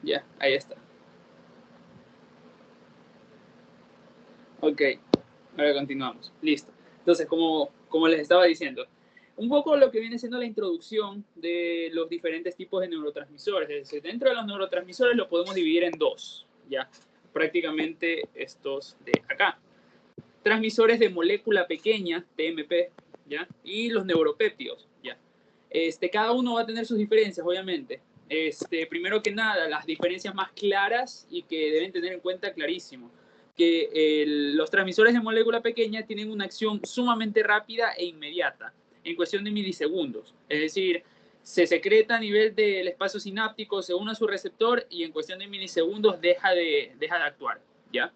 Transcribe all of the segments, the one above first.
Ya, ahí está. Ok, ahora continuamos. Listo. Entonces, como les estaba diciendo, un poco lo que viene siendo la introducción de los diferentes tipos de neurotransmisores. Es decir, dentro de los neurotransmisores lo podemos dividir en dos, ¿ya? Prácticamente estos de acá. Transmisores de molécula pequeña, TMP, ¿ya? Y los neuropéptidos, ¿ya? Cada uno va a tener sus diferencias, obviamente. Primero que nada, las diferencias más claras y que deben tener en cuenta clarísimo, que los transmisores de molécula pequeña tienen una acción sumamente rápida e inmediata, en cuestión de milisegundos. Es decir, se secreta a nivel del espacio sináptico, se une a su receptor y en cuestión de milisegundos deja de actuar, ¿ya?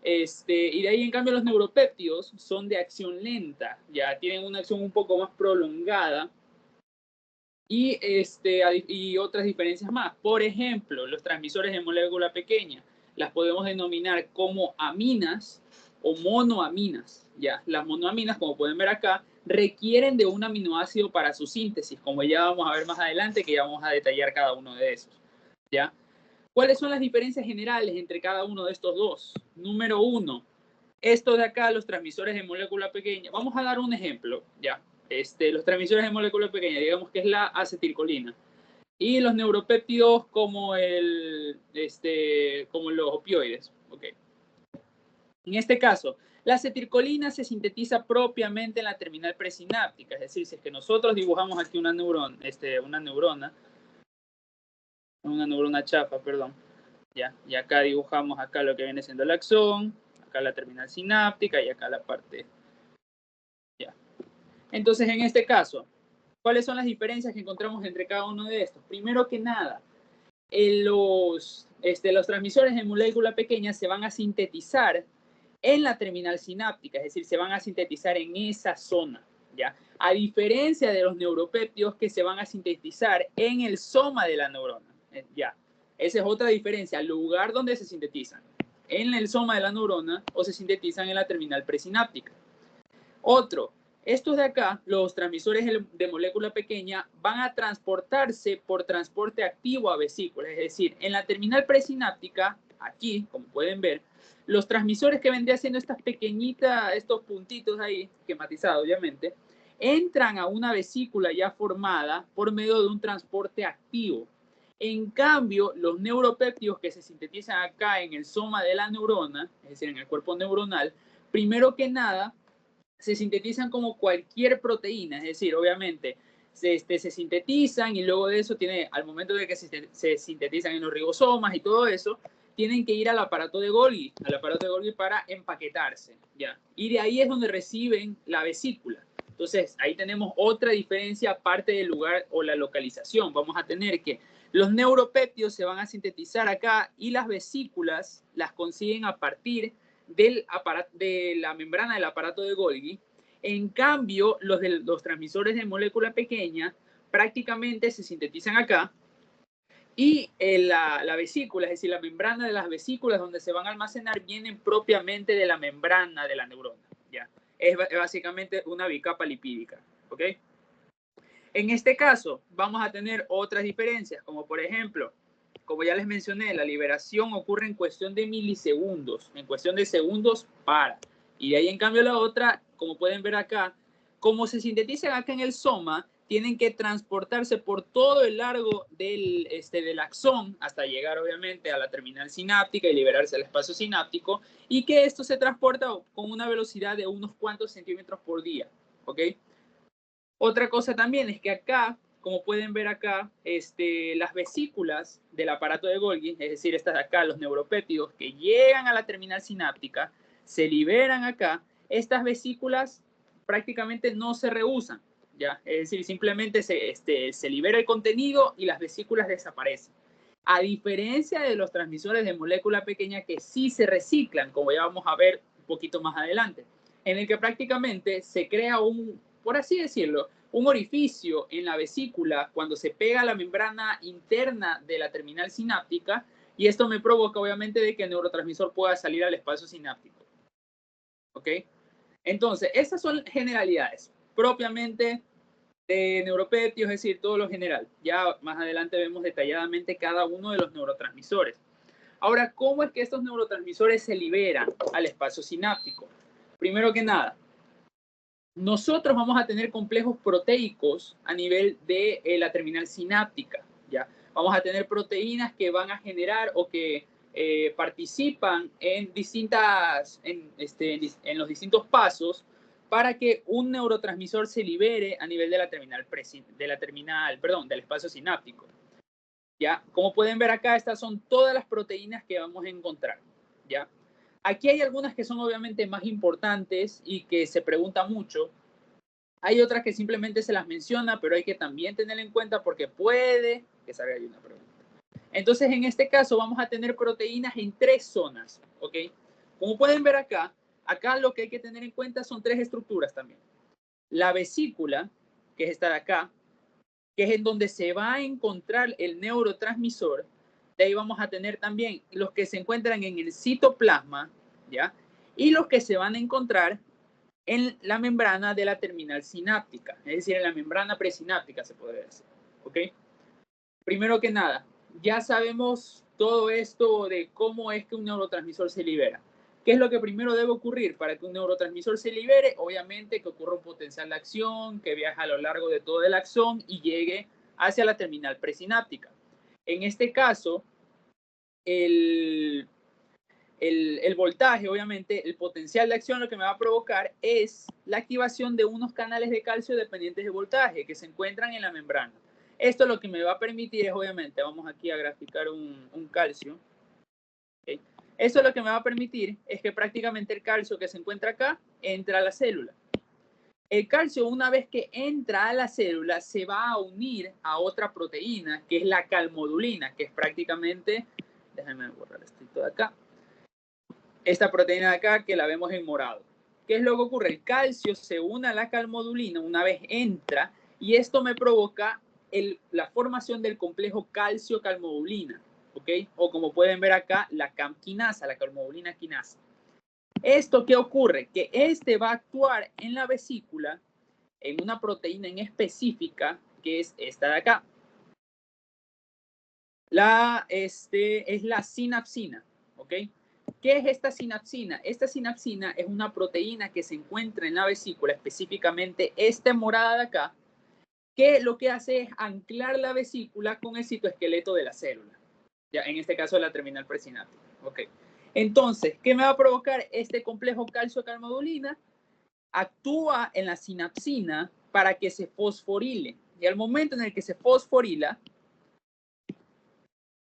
Y de ahí, en cambio, los neuropéptidos son de acción lenta, ya tienen una acción un poco más prolongada y, y otras diferencias más. Por ejemplo, los transmisores de molécula pequeña las podemos denominar como aminas o monoaminas. Ya, las monoaminas, como pueden ver acá, requieren de un aminoácido para su síntesis, como ya vamos a ver más adelante, que ya vamos a detallar cada uno de esos. ¿Ya? ¿Cuáles son las diferencias generales entre cada uno de estos dos? Número uno, estos de acá, los transmisores de molécula pequeña. Vamos a dar un ejemplo, ¿ya? Los transmisores de molécula pequeña, digamos que es la acetilcolina. Y los neuropéptidos como, como los opioides. Okay. En este caso, la acetilcolina se sintetiza propiamente en la terminal presináptica. Es decir, si es que nosotros dibujamos aquí una neurona chafa, perdón. ¿Ya? Y acá dibujamos acá lo que viene siendo el axón, acá la terminal sináptica y acá la parte. ¿Ya? Entonces, en este caso, ¿cuáles son las diferencias que encontramos entre cada uno de estos? Primero que nada, los transmisores de molécula pequeña se van a sintetizar en la terminal sináptica, es decir, se van a sintetizar en esa zona, ¿ya? A diferencia de los neuropéptidos que se van a sintetizar en el soma de la neurona, ¿ya? Esa es otra diferencia, el lugar donde se sintetizan, en el soma de la neurona o se sintetizan en la terminal presináptica. Otro, estos de acá, los transmisores de molécula pequeña, van a transportarse por transporte activo a vesículas, es decir, en la terminal presináptica, aquí, como pueden ver, los transmisores que vendría siendo estas pequeñitas, estos puntitos ahí, esquematizados obviamente, entran a una vesícula ya formada por medio de un transporte activo. En cambio, los neuropéptidos que se sintetizan acá en el soma de la neurona, es decir, en el cuerpo neuronal, primero que nada, se sintetizan como cualquier proteína, es decir, obviamente se sintetizan y luego de eso al momento de que se sintetizan en los ribosomas y todo eso, tienen que ir al aparato de Golgi para empaquetarse, ¿ya? Y de ahí es donde reciben la vesícula. Entonces, ahí tenemos otra diferencia aparte del lugar o la localización. Vamos a tener que los neuropéptidos se van a sintetizar acá y las vesículas las consiguen a partir de la membrana del aparato de Golgi. En cambio, los transmisores de molécula pequeña prácticamente se sintetizan acá y la vesícula, es decir, la membrana de las vesículas donde se van a almacenar, vienen propiamente de la membrana de la neurona. ¿Ya? Es básicamente una bicapa lipídica. ¿Ok? En este caso, vamos a tener otras diferencias, como por ejemplo, como ya les mencioné, la liberación ocurre en cuestión de milisegundos, en cuestión de segundos para. Y de ahí, en cambio, la otra, como pueden ver acá, como se sintetizan acá en el soma, tienen que transportarse por todo el largo del axón hasta llegar, obviamente, a la terminal sináptica y liberarse al espacio sináptico, y que esto se transporta con una velocidad de unos cuantos centímetros por día. ¿Ok? Otra cosa también es que acá, como pueden ver acá, las vesículas del aparato de Golgi, es decir, estas de acá, los neuropéptidos que llegan a la terminal sináptica, se liberan acá, estas vesículas prácticamente no se reusan, ¿ya? Es decir, simplemente se libera el contenido y las vesículas desaparecen. A diferencia de los transmisores de molécula pequeña que sí se reciclan, como ya vamos a ver un poquito más adelante, en el que prácticamente se crea por así decirlo, un orificio en la vesícula cuando se pega a la membrana interna de la terminal sináptica, y esto me provoca obviamente de que el neurotransmisor pueda salir al espacio sináptico. ¿Ok? Entonces, estas son generalidades. Propiamente de neuropéptidos, es decir, todo lo general. Ya más adelante vemos detalladamente cada uno de los neurotransmisores. Ahora, ¿cómo es que estos neurotransmisores se liberan al espacio sináptico? Primero que nada, nosotros vamos a tener complejos proteicos a nivel de la terminal sináptica, ¿ya? Vamos a tener proteínas que van a generar o que participan en los distintos pasos para que un neurotransmisor se libere a nivel de la del espacio sináptico. ¿Ya? Como pueden ver acá, estas son todas las proteínas que vamos a encontrar, ¿ya? Aquí hay algunas que son obviamente más importantes y que se pregunta mucho. Hay otras que simplemente se las menciona, pero hay que también tener en cuenta porque puede que salga ahí una pregunta. Entonces, en este caso vamos a tener proteínas en 3 zonas, ¿ok? Como pueden ver acá, lo que hay que tener en cuenta son 3 estructuras también. La vesícula, que es esta de acá, que es en donde se va a encontrar el neurotransmisor. De ahí vamos a tener también los que se encuentran en el citoplasma, ¿ya? Y los que se van a encontrar en la membrana de la terminal sináptica, es decir, en la membrana presináptica se podría decir, ¿ok? Primero que nada, ya sabemos todo esto de cómo es que un neurotransmisor se libera. ¿Qué es lo que primero debe ocurrir para que un neurotransmisor se libere? Obviamente que ocurra un potencial de acción, que viaje a lo largo de todo el axón y llegue hacia la terminal presináptica. En este caso, el voltaje, obviamente, el potencial de acción lo que me va a provocar es la activación de unos canales de calcio dependientes de voltaje que se encuentran en la membrana. Esto lo que me va a permitir es, obviamente, vamos aquí a graficar un calcio. ¿Okay? Esto lo que me va a permitir es que prácticamente el calcio que se encuentra acá entra a la célula. El calcio, una vez que entra a la célula, se va a unir a otra proteína, que es la calmodulina, que es prácticamente, déjenme borrar esto de acá, esta proteína de acá que la vemos en morado. ¿Qué es lo que ocurre? El calcio se une a la calmodulina una vez entra y esto me provoca la formación del complejo calcio-calmodulina, ¿ok? O como pueden ver acá, la CAM-quinasa, la calmodulina quinasa. ¿Esto qué ocurre? Que este va a actuar en la vesícula en una proteína en específica que es esta de acá. Es la sinapsina, ¿ok? ¿Qué es esta sinapsina? Esta sinapsina es una proteína que se encuentra en la vesícula, específicamente esta morada de acá, que lo que hace es anclar la vesícula con el citoesqueleto de la célula, ya en este caso la terminal presináptica. Okay. Entonces, ¿qué me va a provocar este complejo calcio-calmodulina? Actúa en la sinapsina para que se fosforile. Y al momento en el que se fosforila,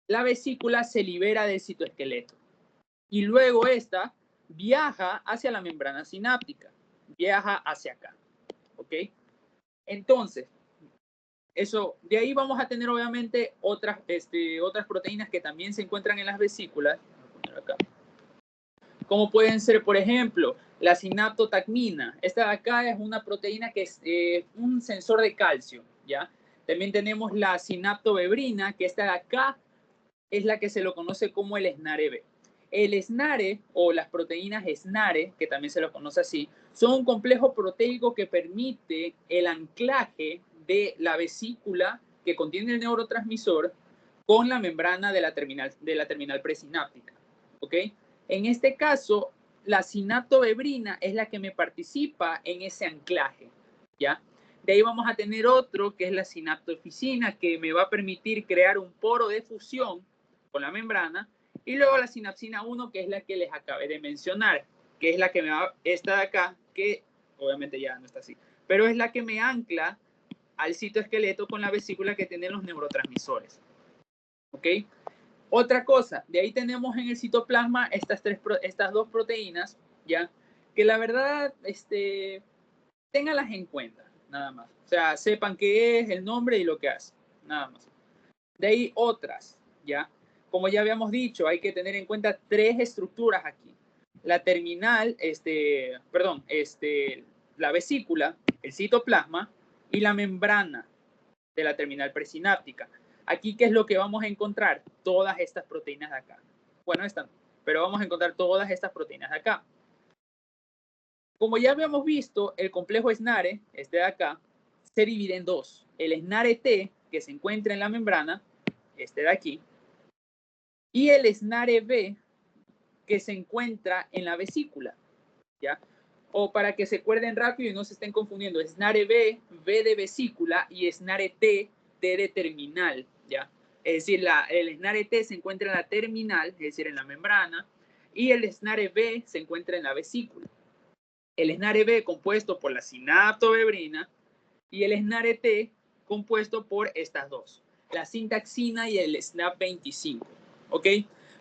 la vesícula se libera del citoesqueleto. Y luego esta viaja hacia la membrana sináptica, viaja hacia acá, ¿ok? Entonces, de ahí vamos a tener obviamente otras proteínas que también se encuentran en las vesículas, como pueden ser, por ejemplo, la sinaptotacmina. Esta de acá es una proteína que es un sensor de calcio, ¿ya? También tenemos la sinaptobebrina, que esta de acá es la que se lo conoce como el SNARE-B. El SNARE o las proteínas SNARE, que también se lo conoce así, son un complejo proteico que permite el anclaje de la vesícula que contiene el neurotransmisor con la membrana de la terminal presináptica. ¿Ok? En este caso, la sinaptobebrina es la que me participa en ese anclaje. ¿Ya? De ahí vamos a tener otro que es la sinaptoeficina, que me va a permitir crear un poro de fusión con la membrana, y luego la sinapsina 1, que es la que les acabé de mencionar, que es la que me va, esta de acá, que obviamente ya no está así, pero es la que me ancla al citoesqueleto con la vesícula que tienen los neurotransmisores. ¿Ok? Otra cosa, de ahí tenemos en el citoplasma estas dos proteínas, ¿ya? Que la verdad, ténganlas en cuenta, nada más. O sea, sepan qué es, el nombre y lo que hace, nada más. De ahí otras, ¿ya? Como ya habíamos dicho, hay que tener en cuenta 3 estructuras aquí. La terminal, la vesícula, el citoplasma y la membrana de la terminal presináptica. Aquí, ¿qué es lo que vamos a encontrar? Todas estas proteínas de acá. Bueno, esta no, pero vamos a encontrar todas estas proteínas de acá. Como ya habíamos visto, el complejo SNARE, este de acá, se divide en dos. El SNARE-T, que se encuentra en la membrana, este de aquí, y el SNARE-B, que se encuentra en la vesícula, ¿ya? O para que se acuerden rápido y no se estén confundiendo, SNARE-B, B de vesícula, y SNARE-T, T de terminal, ¿ya? Es decir, el SNARE-T se encuentra en la terminal, es decir, en la membrana, y el SNARE-B se encuentra en la vesícula. El SNARE-B compuesto por la sinaptobebrina y el SNARE-T compuesto por estas dos, la sintaxina y el SNAP25, ¿ok?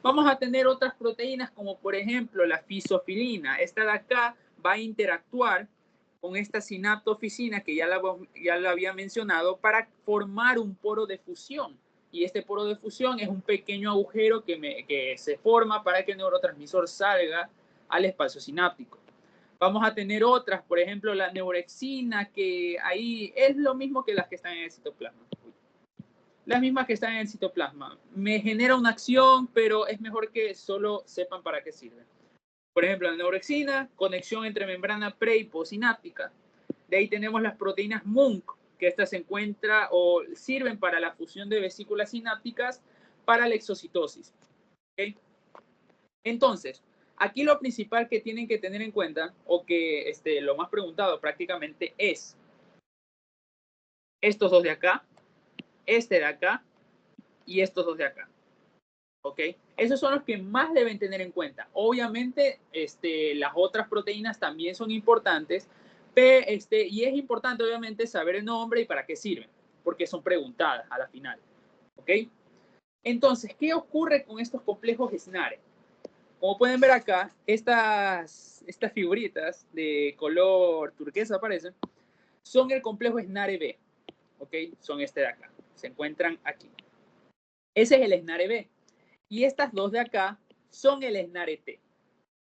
Vamos a tener otras proteínas como por ejemplo la fisofilina. Esta de acá va a interactuar con esta sinaptofisina que ya la había mencionado para formar un poro de fusión. Y este poro de fusión es un pequeño agujero que se forma para que el neurotransmisor salga al espacio sináptico. Vamos a tener otras, por ejemplo, la neurexina, que ahí es lo mismo que las que están en el citoplasma. Las mismas que están en el citoplasma. Me genera una acción, pero es mejor que solo sepan para qué sirve. Por ejemplo, la neurexina, conexión entre membrana pre y postsináptica. De ahí tenemos las proteínas MUNC, que estas se encuentran o sirven para la fusión de vesículas sinápticas para la exocitosis. ¿Okay? Entonces, aquí lo principal que tienen que tener en cuenta, o que lo más preguntado prácticamente es estos dos de acá, este de acá y estos dos de acá. ¿Ok? Esos son los que más deben tener en cuenta. Obviamente, las otras proteínas también son importantes, y es importante, obviamente, saber el nombre y para qué sirven, porque son preguntadas a la final. ¿Ok? Entonces, ¿qué ocurre con estos complejos SNARE? Como pueden ver acá, estas figuritas de color turquesa aparecen, son el complejo SNARE-B, ¿ok? Son este de acá, se encuentran aquí. Ese es el SNARE-B. Y estas dos de acá son el SNARE-T,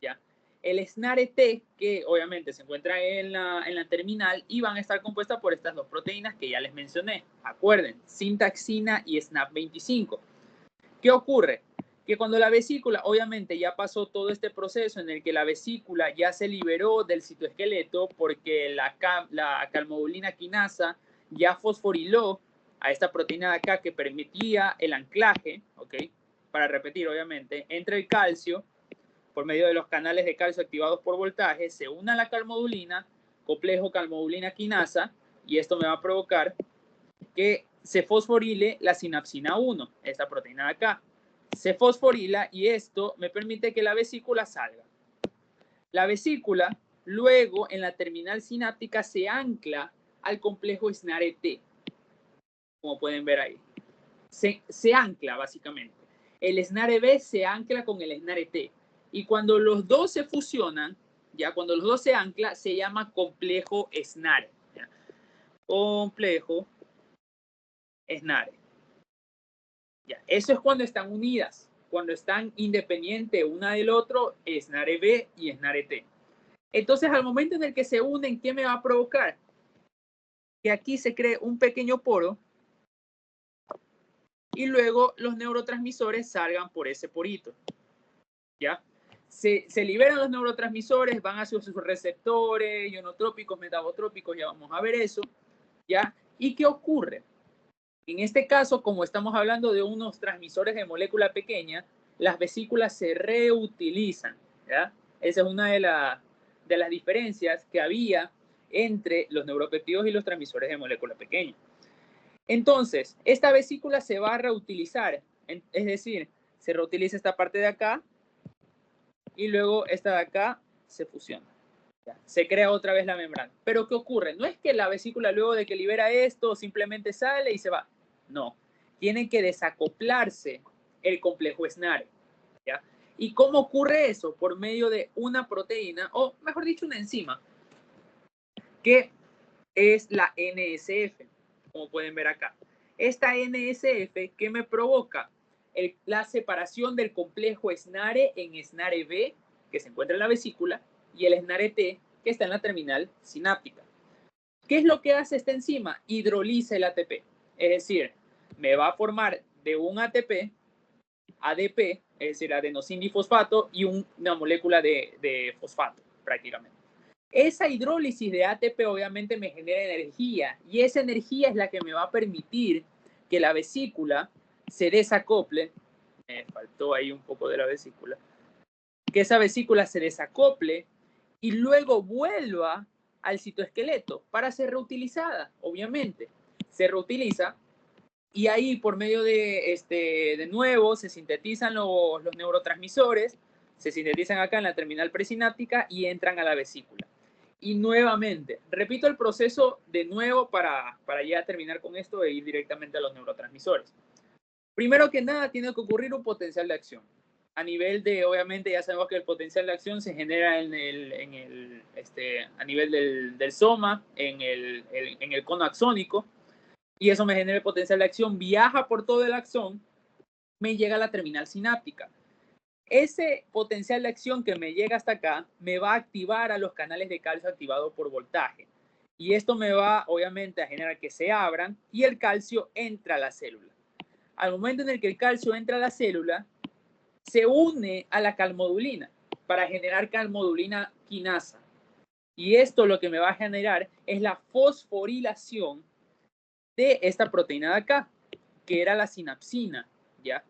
¿ya? El SNARE-T, que obviamente se encuentra en la terminal y van a estar compuestas por estas dos proteínas que ya les mencioné. Acuerden, sintaxina y SNAP25. ¿Qué ocurre? Que cuando la vesícula, obviamente ya pasó todo este proceso en el que la vesícula ya se liberó del citoesqueleto porque la calmodulina quinasa ya fosforiló a esta proteína de acá que permitía el anclaje, ¿ok? Para repetir, obviamente, entre el calcio, por medio de los canales de calcio activados por voltaje, se une a la calmodulina, complejo calmodulina quinasa, y esto me va a provocar que se fosforile la sinapsina 1, esta proteína de acá. Se fosforila y esto me permite que la vesícula salga. La vesícula, luego en la terminal sináptica, se ancla al complejo SNARE-T, como pueden ver ahí. Se ancla básicamente. El SNARE-B se ancla con el SNARE-T. Y cuando los dos se fusionan, ya cuando los dos se anclan, se llama complejo SNARE. ¿Ya? Complejo SNARE. Ya, eso es cuando están unidas. Cuando están independientes una del otro, SNARE-B y SNARE-T. Entonces, al momento en el que se unen, ¿qué me va a provocar? Que aquí se cree un pequeño poro y luego los neurotransmisores salgan por ese porito. ¿Ya? Se liberan los neurotransmisores, van hacia sus receptores, ionotrópicos, metabotrópicos, ya vamos a ver eso. ¿Ya? ¿Y qué ocurre? En este caso, como estamos hablando de unos transmisores de molécula pequeña, las vesículas se reutilizan. ¿Ya? Esa es una de las diferencias que había entre los neuropéptidos y los transmisores de molécula pequeña. Entonces, esta vesícula se va a reutilizar, es decir, se reutiliza esta parte de acá y luego esta de acá se fusiona. ¿Ya? Se crea otra vez la membrana. Pero ¿qué ocurre? No es que la vesícula luego de que libera esto simplemente sale y se va. No, tiene que desacoplarse el complejo SNARE. ¿Ya? ¿Y cómo ocurre eso? Por medio de una proteína, o mejor dicho, una enzima, que es la NSF, como pueden ver acá. Esta NSF que me provoca la separación del complejo SNARE en SNARE-B, que se encuentra en la vesícula, y el SNARE-T, que está en la terminal sináptica. ¿Qué es lo que hace esta enzima? Hidroliza el ATP. Es decir, me va a formar de un ATP, ADP, es decir, adenosindifosfato, y una molécula de fosfato, prácticamente. Esa hidrólisis de ATP obviamente me genera energía y esa energía es la que me va a permitir que la vesícula se desacople. Me faltó ahí un poco de la vesícula. Que esa vesícula se desacople y luego vuelva al citoesqueleto para ser reutilizada, obviamente. Se reutiliza y ahí por medio de nuevo se sintetizan los neurotransmisores, se sintetizan acá en la terminal presináptica y entran a la vesícula. Y nuevamente, repito el proceso de nuevo para ya terminar con esto e ir directamente a los neurotransmisores. Primero que nada, tiene que ocurrir un potencial de acción. A nivel de, obviamente, ya sabemos que el potencial de acción se genera a nivel del soma, en el cono axónico, y eso me genera el potencial de acción, viaja por todo el axón, me llega a la terminal sináptica. Ese potencial de acción que me llega hasta acá me va a activar a los canales de calcio activados por voltaje. Y esto me va, obviamente, a generar que se abran y el calcio entra a la célula. Al momento en el que el calcio entra a la célula, se une a la calmodulina para generar calmodulina quinasa. Y esto lo que me va a generar es la fosforilación de esta proteína de acá, que era la sinapsina, ¿ya?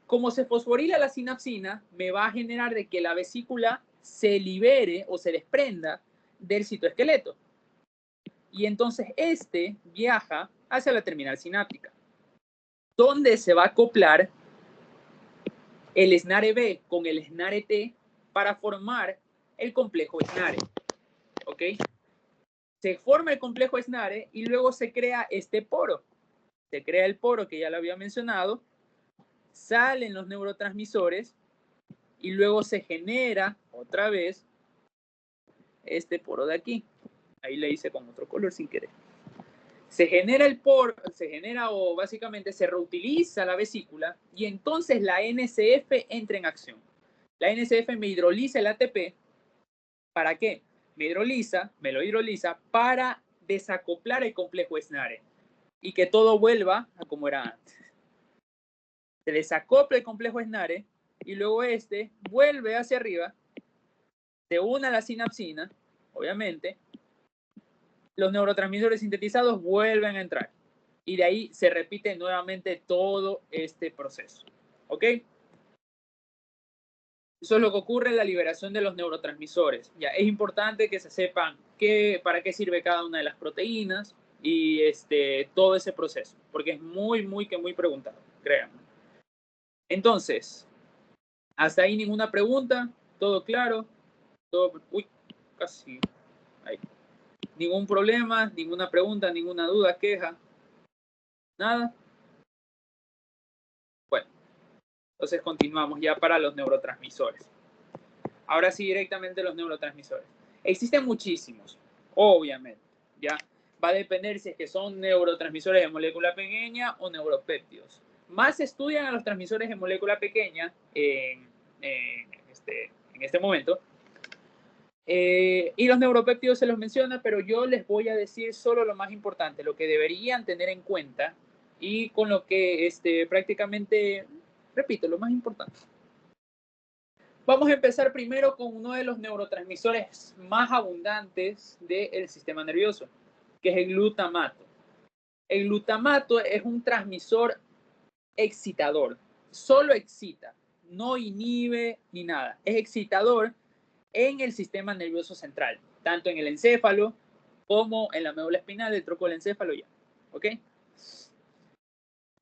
Como se fosforila la sinapsina, me va a generar de que la vesícula se libere o se desprenda del citoesqueleto. Y entonces este viaja hacia la terminal sináptica, donde se va a acoplar el SNARE B con el SNARE T para formar el complejo SNARE. ¿Ok? Se forma el complejo SNARE y luego se crea este poro. Se crea el poro que ya lo había mencionado, salen los neurotransmisores y luego se genera otra vez este poro de aquí. Ahí le hice con otro color sin querer. Se genera el poro, se genera o básicamente se reutiliza la vesícula y entonces la NCF entra en acción. La NCF me hidroliza el ATP. ¿Para qué? Me lo hidroliza para desacoplar el complejo SNARE y que todo vuelva a como era antes. Se desacopla el complejo SNARE y luego este vuelve hacia arriba, se une a la sinapsina, obviamente, los neurotransmisores sintetizados vuelven a entrar y de ahí se repite nuevamente todo este proceso. ¿Ok? Eso es lo que ocurre en la liberación de los neurotransmisores. Ya es importante que se sepan para qué sirve cada una de las proteínas y todo ese proceso, porque es muy preguntado, créanme. Entonces, hasta ahí ninguna pregunta, todo claro, todo, uy, casi ahí. Ningún problema, ninguna pregunta, ninguna duda, queja, nada. Bueno, entonces continuamos ya para los neurotransmisores. Ahora sí, directamente los neurotransmisores. Existen muchísimos, obviamente, ¿ya? Va a depender si es que son neurotransmisores de molécula pequeña o neuropéptidos. Más se estudian a los transmisores de molécula pequeña en este momento. Y los neuropéptidos se los menciona, pero yo les voy a decir solo lo más importante, lo que deberían tener en cuenta y con lo que prácticamente, repito, lo más importante. Vamos a empezar primero con uno de los neurotransmisores más abundantes del sistema nervioso, que es el glutamato. El glutamato es un transmisor excitador, solo excita, no inhibe ni nada, es excitador en el sistema nervioso central, tanto en el encéfalo como en la médula espinal, del tronco del encéfalo ya, ¿ok?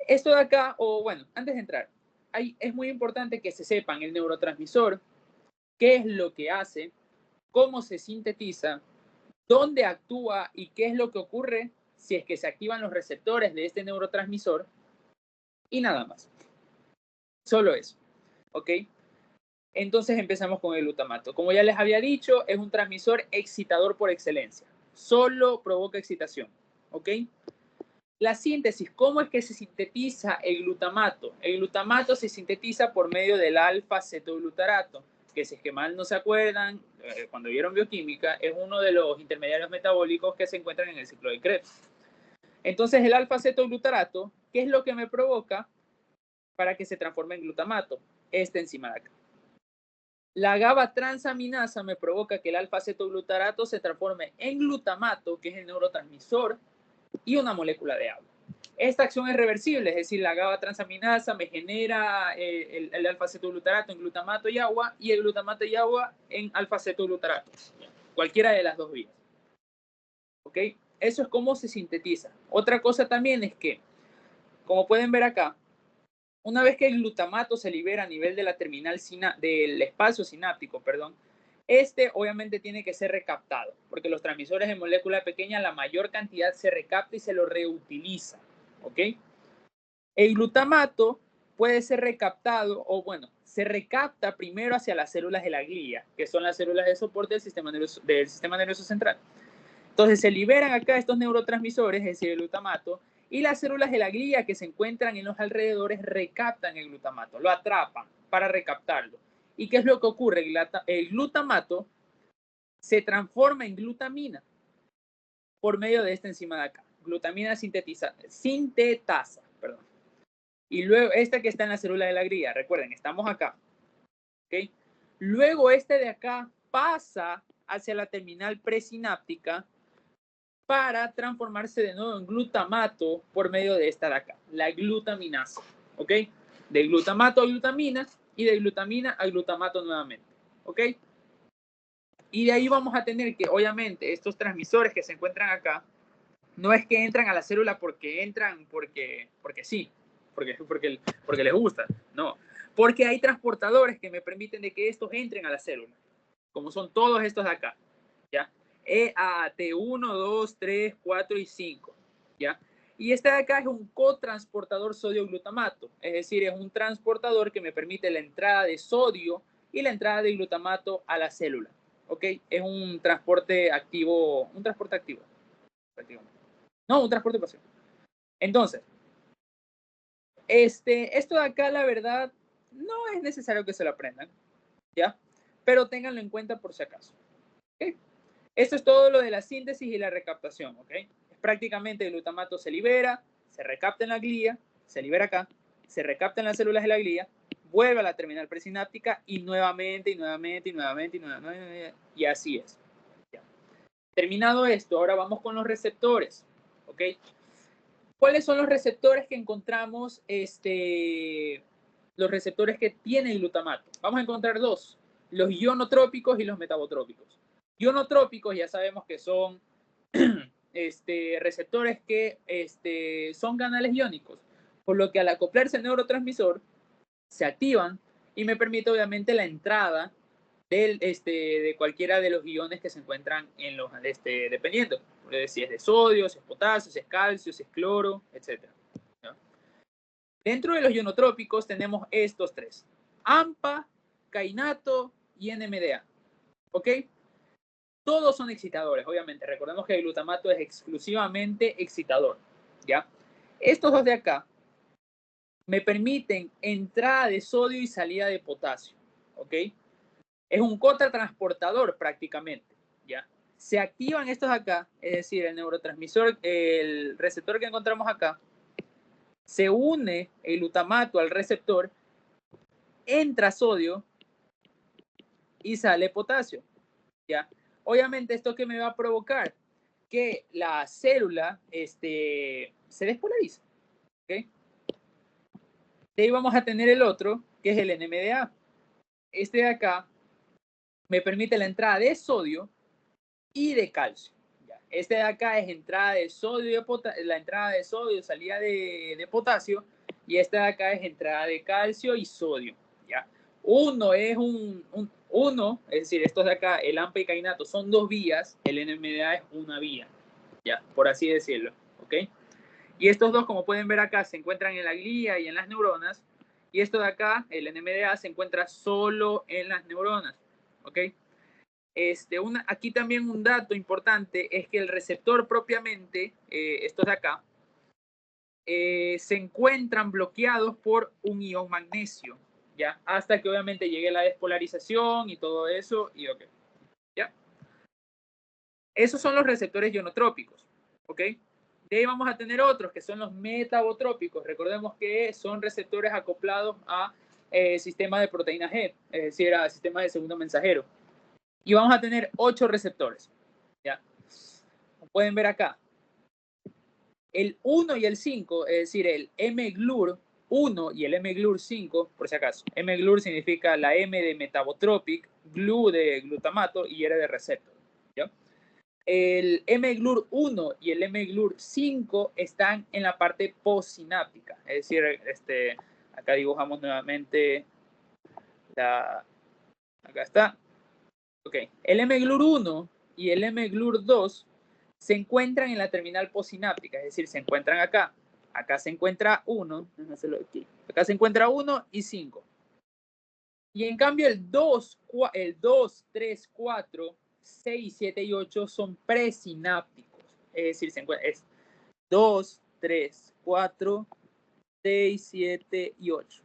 Esto de acá, o bueno, antes de entrar, es muy importante que se sepan el neurotransmisor, qué es lo que hace, cómo se sintetiza, dónde actúa y qué es lo que ocurre si es que se activan los receptores de este neurotransmisor y nada más. Solo eso, ¿ok? Entonces empezamos con el glutamato. Como ya les había dicho, es un transmisor excitador por excelencia. Solo provoca excitación, ¿ok? La síntesis, ¿cómo es que se sintetiza el glutamato? El glutamato se sintetiza por medio del alfa-cetoglutarato, que si es que mal no se acuerdan, cuando vieron bioquímica, es uno de los intermediarios metabólicos que se encuentran en el ciclo de Krebs. Entonces el alfa-cetoglutarato, ¿qué es lo que me provoca para que se transforme en glutamato? Esta enzima de acá. La GABA transaminasa me provoca que el alfa-acetoglutarato se transforme en glutamato, que es el neurotransmisor, y una molécula de agua. Esta acción es reversible, es decir, la GABA transaminasa me genera el alfa-acetoglutarato en glutamato y agua, y el glutamato y agua en alfa-acetoglutarato. Cualquiera de las dos vías. ¿Ok? Eso es cómo se sintetiza. Otra cosa también es que, como pueden ver acá, una vez que el glutamato se libera a nivel de la terminal del espacio sináptico, perdón, este obviamente tiene que ser recaptado, porque los transmisores de molécula pequeña, la mayor cantidad se recapta y se lo reutiliza. ¿Ok? El glutamato puede ser recaptado, o bueno, se recapta primero hacia las células de la glía, que son las células de soporte del sistema nervioso central. Entonces se liberan acá estos neurotransmisores, es decir, el glutamato, y las células de la glía que se encuentran en los alrededores recaptan el glutamato, lo atrapan para recaptarlo. ¿Y qué es lo que ocurre? El glutamato se transforma en glutamina por medio de esta enzima de acá. Glutamina sintetasa, perdón. Y luego esta que está en la célula de la glía, recuerden, estamos acá. ¿Okay? Luego este de acá pasa hacia la terminal presináptica para transformarse de nuevo en glutamato por medio de esta de acá, la glutaminasa. ¿Ok? De glutamato a glutamina y de glutamina a glutamato nuevamente. ¿Ok? Y de ahí vamos a tener que, obviamente, estos transmisores que se encuentran acá, no es que entran a la célula porque entran porque sí, porque les gusta, no. Porque hay transportadores que me permiten de que estos entren a la célula, como son todos estos de acá, ¿ya? EAT1, 2, 3, 4 y 5, ¿ya? Y este de acá es un cotransportador sodio-glutamato, es decir, es un transportador que me permite la entrada de sodio y la entrada de glutamato a la célula, ¿ok? Es un transporte activo, prácticamente. No, un transporte pasivo. Entonces, esto de acá, la verdad, no es necesario que se lo aprendan, ¿ya? Pero ténganlo en cuenta por si acaso, ¿ok? Esto es todo lo de la síntesis y la recaptación, ¿ok? Es prácticamente el glutamato se libera, se recapta en la glía, se libera acá, se recapta en las células de la glía, vuelve a la terminal presináptica y nuevamente, y nuevamente, y nuevamente, y nuevamente, y así es. ¿Ya? Terminado esto, ahora vamos con los receptores, ¿ok? ¿Cuáles son los receptores que encontramos? Los receptores que tiene el glutamato. Vamos a encontrar dos, los ionotrópicos y los metabotrópicos. Ionotrópicos ya sabemos que son receptores que son canales iónicos, por lo que al acoplarse al neurotransmisor se activan y me permite obviamente la entrada de cualquiera de los iones que se encuentran en los, dependiendo si es de sodio, si es potasio, si es calcio, si es cloro, etc. ¿No? Dentro de los ionotrópicos tenemos estos tres: AMPA, kainato y NMDA. ¿Ok? Todos son excitadores, obviamente. Recordemos que el glutamato es exclusivamente excitador. ¿Ya? Estos dos de acá me permiten entrada de sodio y salida de potasio. ¿Ok? Es un cotransportador prácticamente, ¿ya? Se activan estos acá, es decir, el neurotransmisor, el receptor que encontramos acá, se une el glutamato al receptor, entra sodio y sale potasio, ¿ya? Obviamente, ¿esto qué me va a provocar? Que la célula se despolariza, ¿ok? De ahí vamos a tener el otro, que es el NMDA. Este de acá me permite la entrada de sodio y de calcio. Este de acá es entrada de sodio, la entrada de sodio, salida de potasio, y este de acá es entrada de calcio y sodio. ¿Ya? Uno es es decir, estos de acá, el AMPA y kainato, son dos vías, el NMDA es una vía, ya, por así decirlo. ¿Ok? Y estos dos, como pueden ver acá, se encuentran en la glía y en las neuronas, y esto de acá, el NMDA, se encuentra solo en las neuronas. ¿Ok? Aquí también un dato importante es que el receptor propiamente, estos de acá, se encuentran bloqueados por un ion magnesio, ¿ya? Hasta que obviamente llegue la despolarización y todo eso, y ok, ¿ya? Esos son los receptores ionotrópicos, ¿ok? De ahí vamos a tener otros que son los metabotrópicos. Recordemos que son receptores acoplados a sistema de proteína G, es decir, era sistema de segundo mensajero. Y vamos a tener 8 receptores. ¿Ya? Como pueden ver acá, el 1 y el 5, es decir, el mGlur 1 y el mGlur 5, por si acaso. mGlur significa la M de metabotropic, GLU de glutamato y R de receptor. ¿Ya? El mGlur 1 y el mGlur 5 están en la parte postsináptica, es decir, acá dibujamos nuevamente acá está. Ok, el mGlur 1 y el mGlur 2 se encuentran en la terminal postsináptica, es decir, se encuentran acá. Acá se encuentra 1, acá se encuentra 1 y 5. Y en cambio el 2, 3, 4, 6, 7 y 8 son presinápticos. Es decir, se encuentran 2, 3, 4, 6, 7 y 8.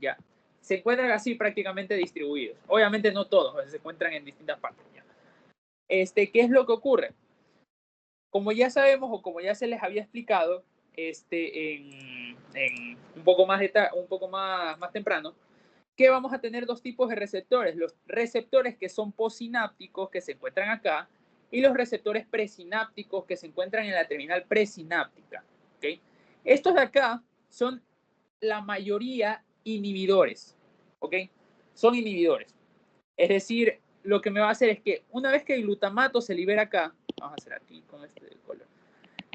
Ya. Se encuentran así prácticamente distribuidos. Obviamente no todos, se encuentran en distintas partes. ¿Ya? ¿Qué es lo que ocurre? Como ya sabemos o como ya se les había explicado en un poco más temprano, que vamos a tener dos tipos de receptores. Los receptores que son postsinápticos, que se encuentran acá, y los receptores presinápticos, que se encuentran en la terminal presináptica. ¿Okay? Estos de acá son la mayoría inhibidores. ¿Ok? Son inhibidores. Es decir, lo que me va a hacer es que una vez que el glutamato se libera acá, vamos a hacer aquí con este color,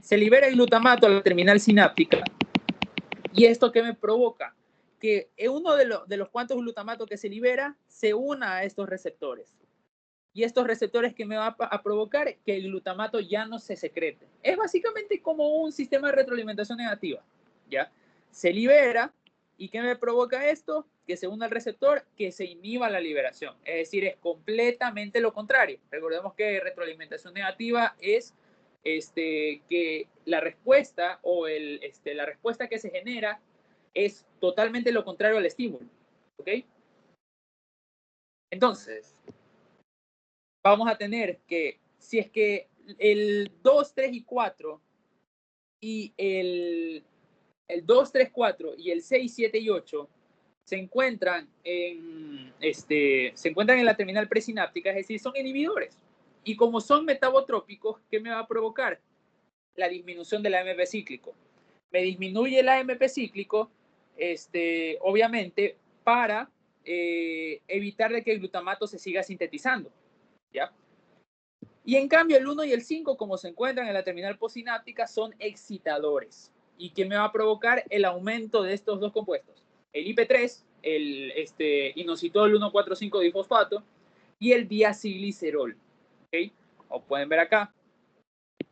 se libera el glutamato a la terminal sináptica, y esto que me provoca que uno de los cuantos glutamatos que se libera se una a estos receptores. Y estos receptores que me va a provocar que el glutamato ya no se secrete. Es básicamente como un sistema de retroalimentación negativa. ¿Ya? Se libera, ¿y qué me provoca esto? Que se una al receptor, que se inhiba la liberación. Es decir, es completamente lo contrario. Recordemos que retroalimentación negativa es que la respuesta o la respuesta que se genera es totalmente lo contrario al estímulo. ¿Ok? Entonces, vamos a tener que, si es que el 2, 3 y 4 y el 2, 3, 4 y el 6, 7 y 8 se encuentran en la terminal presináptica, es decir, son inhibidores. Y como son metabotrópicos, ¿qué me va a provocar? La disminución del AMP cíclico. Me disminuye el AMP cíclico, obviamente, para evitar de que el glutamato se siga sintetizando. ¿Ya? Y en cambio el 1 y el 5, como se encuentran en la terminal postsináptica, son excitadores. ¿Y qué me va a provocar? El aumento de estos dos compuestos. El IP3, el inositol 1,4,5-difosfato, y el diacilglicerol. ¿Okay? Como pueden ver acá,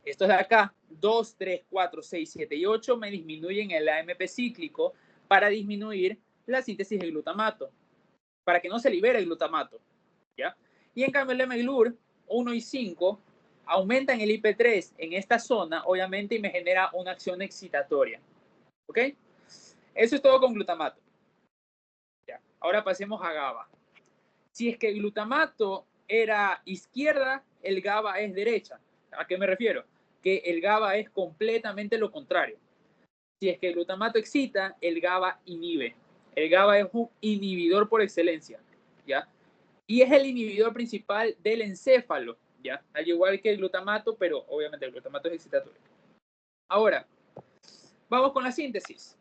estos de acá, 2, 3, 4, 6, 7 y 8, me disminuyen el AMP cíclico para disminuir la síntesis de glutamato, para que no se libere el glutamato. ¿Ya? Y en cambio el mGlur 1 y 5 aumentan el IP3 en esta zona, obviamente, y me genera una acción excitatoria. ¿Ok? Eso es todo con glutamato. ¿Ya? Ahora pasemos a GABA. Si es que el glutamato era izquierda, el GABA es derecha. ¿A qué me refiero? Que el GABA es completamente lo contrario. Si es que el glutamato excita, el GABA inhibe. El GABA es un inhibidor por excelencia. ¿Ya? Y es el inhibidor principal del encéfalo, ¿ya? Al igual que el glutamato, pero obviamente el glutamato es excitatorio. Ahora, vamos con la síntesis.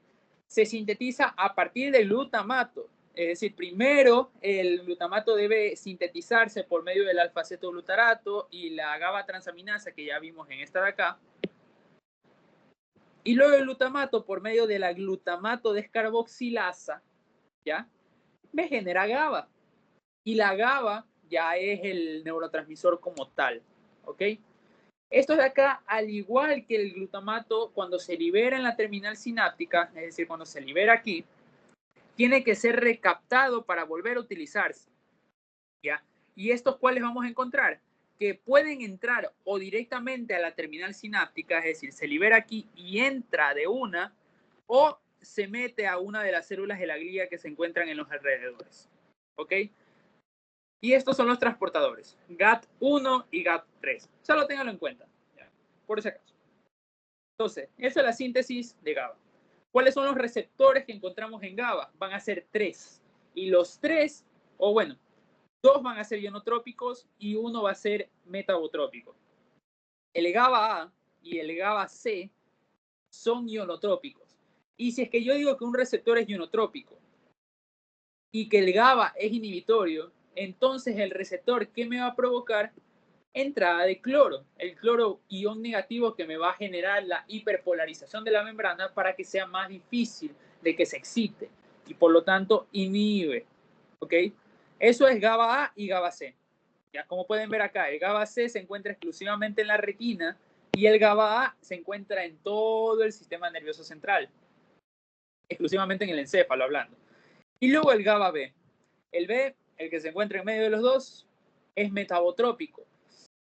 Se sintetiza a partir del glutamato. Es decir, primero el glutamato debe sintetizarse por medio del alfa-cetoglutarato y la GABA-transaminasa que ya vimos en esta de acá. Y luego el glutamato por medio de la glutamato descarboxilasa, ¿ya? Me genera GABA. Y la GABA ya es el neurotransmisor como tal, ¿ok? Esto de acá, al igual que el glutamato, cuando se libera en la terminal sináptica, es decir, cuando se libera aquí, tiene que ser recaptado para volver a utilizarse, ¿ya? ¿Y estos cuáles vamos a encontrar? Que pueden entrar o directamente a la terminal sináptica, es decir, se libera aquí y entra de una, o se mete a una de las células de la glía que se encuentran en los alrededores, ¿ok? Y estos son los transportadores, GAT1 y GAT3. Solo ténganlo en cuenta, ¿ya? Por si acaso. Entonces, esa es la síntesis de GABA. ¿Cuáles son los receptores que encontramos en GABA? Van a ser 3. Y los tres, o bueno, dos van a ser ionotrópicos y uno va a ser metabotrópico. El GABA A y el GABA C son ionotrópicos. Y si es que yo digo que un receptor es ionotrópico y que el GABA es inhibitorio, entonces el receptor, ¿qué me va a provocar? Entrada de cloro, el cloro ion negativo que me va a generar la hiperpolarización de la membrana para que sea más difícil de que se excite y por lo tanto inhibe, ¿ok? Eso es GABA A y GABA C. Ya, como pueden ver acá, el GABA C se encuentra exclusivamente en la retina y el GABA A se encuentra en todo el sistema nervioso central, exclusivamente en el encéfalo hablando. Y luego el GABA B. El B, el que se encuentra en medio de los dos, es metabotrópico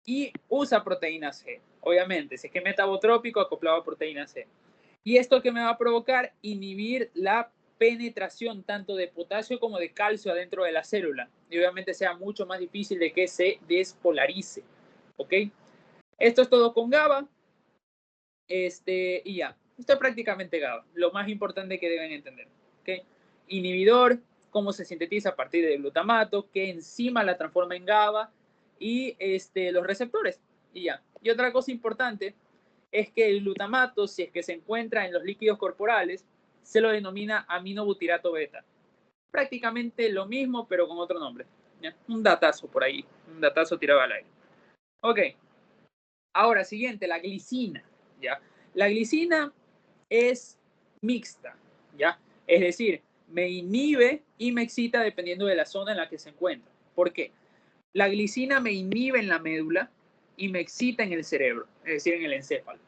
y usa proteína C. Obviamente, si es que es metabotrópico, acoplado a proteína C. ¿Y esto que me va a provocar? Inhibir la penetración tanto de potasio como de calcio adentro de la célula. Y obviamente sea mucho más difícil de que se despolarice. ¿Ok? Esto es todo con GABA. Y ya. Esto es prácticamente GABA. Lo más importante que deben entender. ¿Ok? Inhibidor, cómo se sintetiza a partir del glutamato, qué enzima la transforma en GABA y los receptores. Y ya. Y otra cosa importante es que el glutamato, si es que se encuentra en los líquidos corporales, se lo denomina aminobutirato beta. Prácticamente lo mismo, pero con otro nombre. ¿Ya? Un datazo por ahí, un datazo tirado al aire. Ok. Ahora, siguiente, la glicina. ¿Ya? La glicina es mixta, ¿ya? Es decir, me inhibe y me excita dependiendo de la zona en la que se encuentra. ¿Por qué? La glicina me inhibe en la médula y me excita en el cerebro, es decir, en el encéfalo.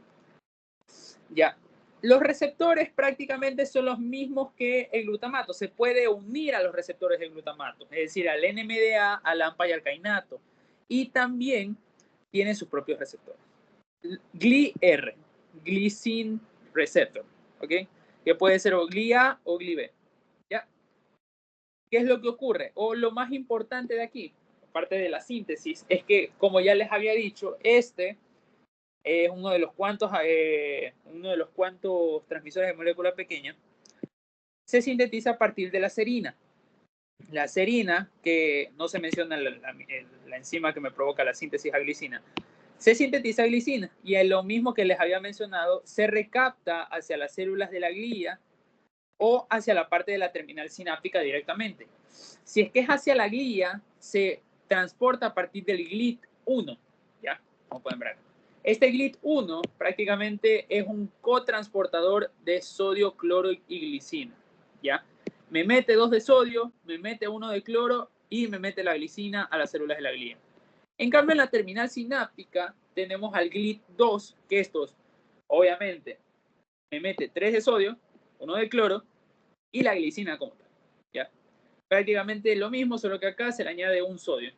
Ya. Los receptores prácticamente son los mismos que el glutamato. Se puede unir a los receptores del glutamato, es decir, al NMDA, al AMPA y al kainato. Y también tiene sus propios receptores. GLI-R, Glycine Receptor, ¿ok? Que puede ser o GLI-A o GLI-B, ¿ya? ¿Qué es lo que ocurre? O lo más importante de aquí, aparte de la síntesis, es que, como ya les había dicho, es uno de los cuantos transmisores de molécula pequeña, se sintetiza a partir de la serina. La serina, que no se menciona la enzima que me provoca la síntesis a glicina, se sintetiza glicina y es lo mismo que les había mencionado, se recapta hacia las células de la glía o hacia la parte de la terminal sináptica directamente. Si es que es hacia la glía, se transporta a partir del GLIT1, ¿ya? Como pueden ver. Este GLIT1 prácticamente es un cotransportador de sodio, cloro y glicina, ¿ya? Me mete 2 de sodio, me mete 1 de cloro y me mete la glicina a las células de la glía. En cambio, en la terminal sináptica tenemos al GLIT2, que estos, obviamente, me mete 3 de sodio, 1 de cloro y la glicina como tal, ¿ya? Prácticamente lo mismo, solo que acá se le añade un sodio.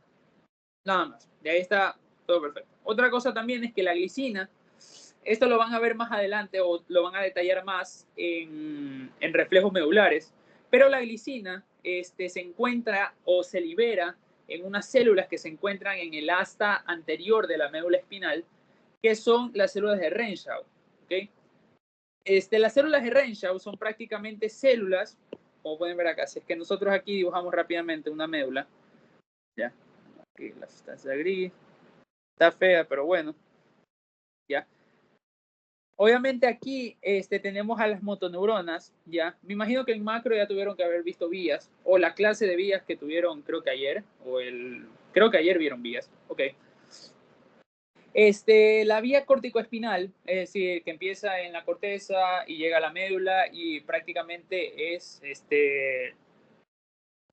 Nada más. De ahí está todo perfecto. Otra cosa también es que la glicina, esto lo van a ver más adelante o lo van a detallar más en reflejos medulares, pero la glicina se encuentra o se libera en unas células que se encuentran en el asta anterior de la médula espinal, que son las células de Renshaw. ¿Okay? Las células de Renshaw son prácticamente células, como pueden ver acá, si es que nosotros aquí dibujamos rápidamente una médula, ya, aquí la sustancia gris, está fea, pero bueno, ya. Obviamente aquí tenemos a las motoneuronas, ya. Me imagino que en macro ya tuvieron que haber visto vías, o la clase de vías que tuvieron creo que ayer, creo que ayer vieron vías, ok. La vía corticoespinal, es decir, que empieza en la corteza y llega a la médula y prácticamente es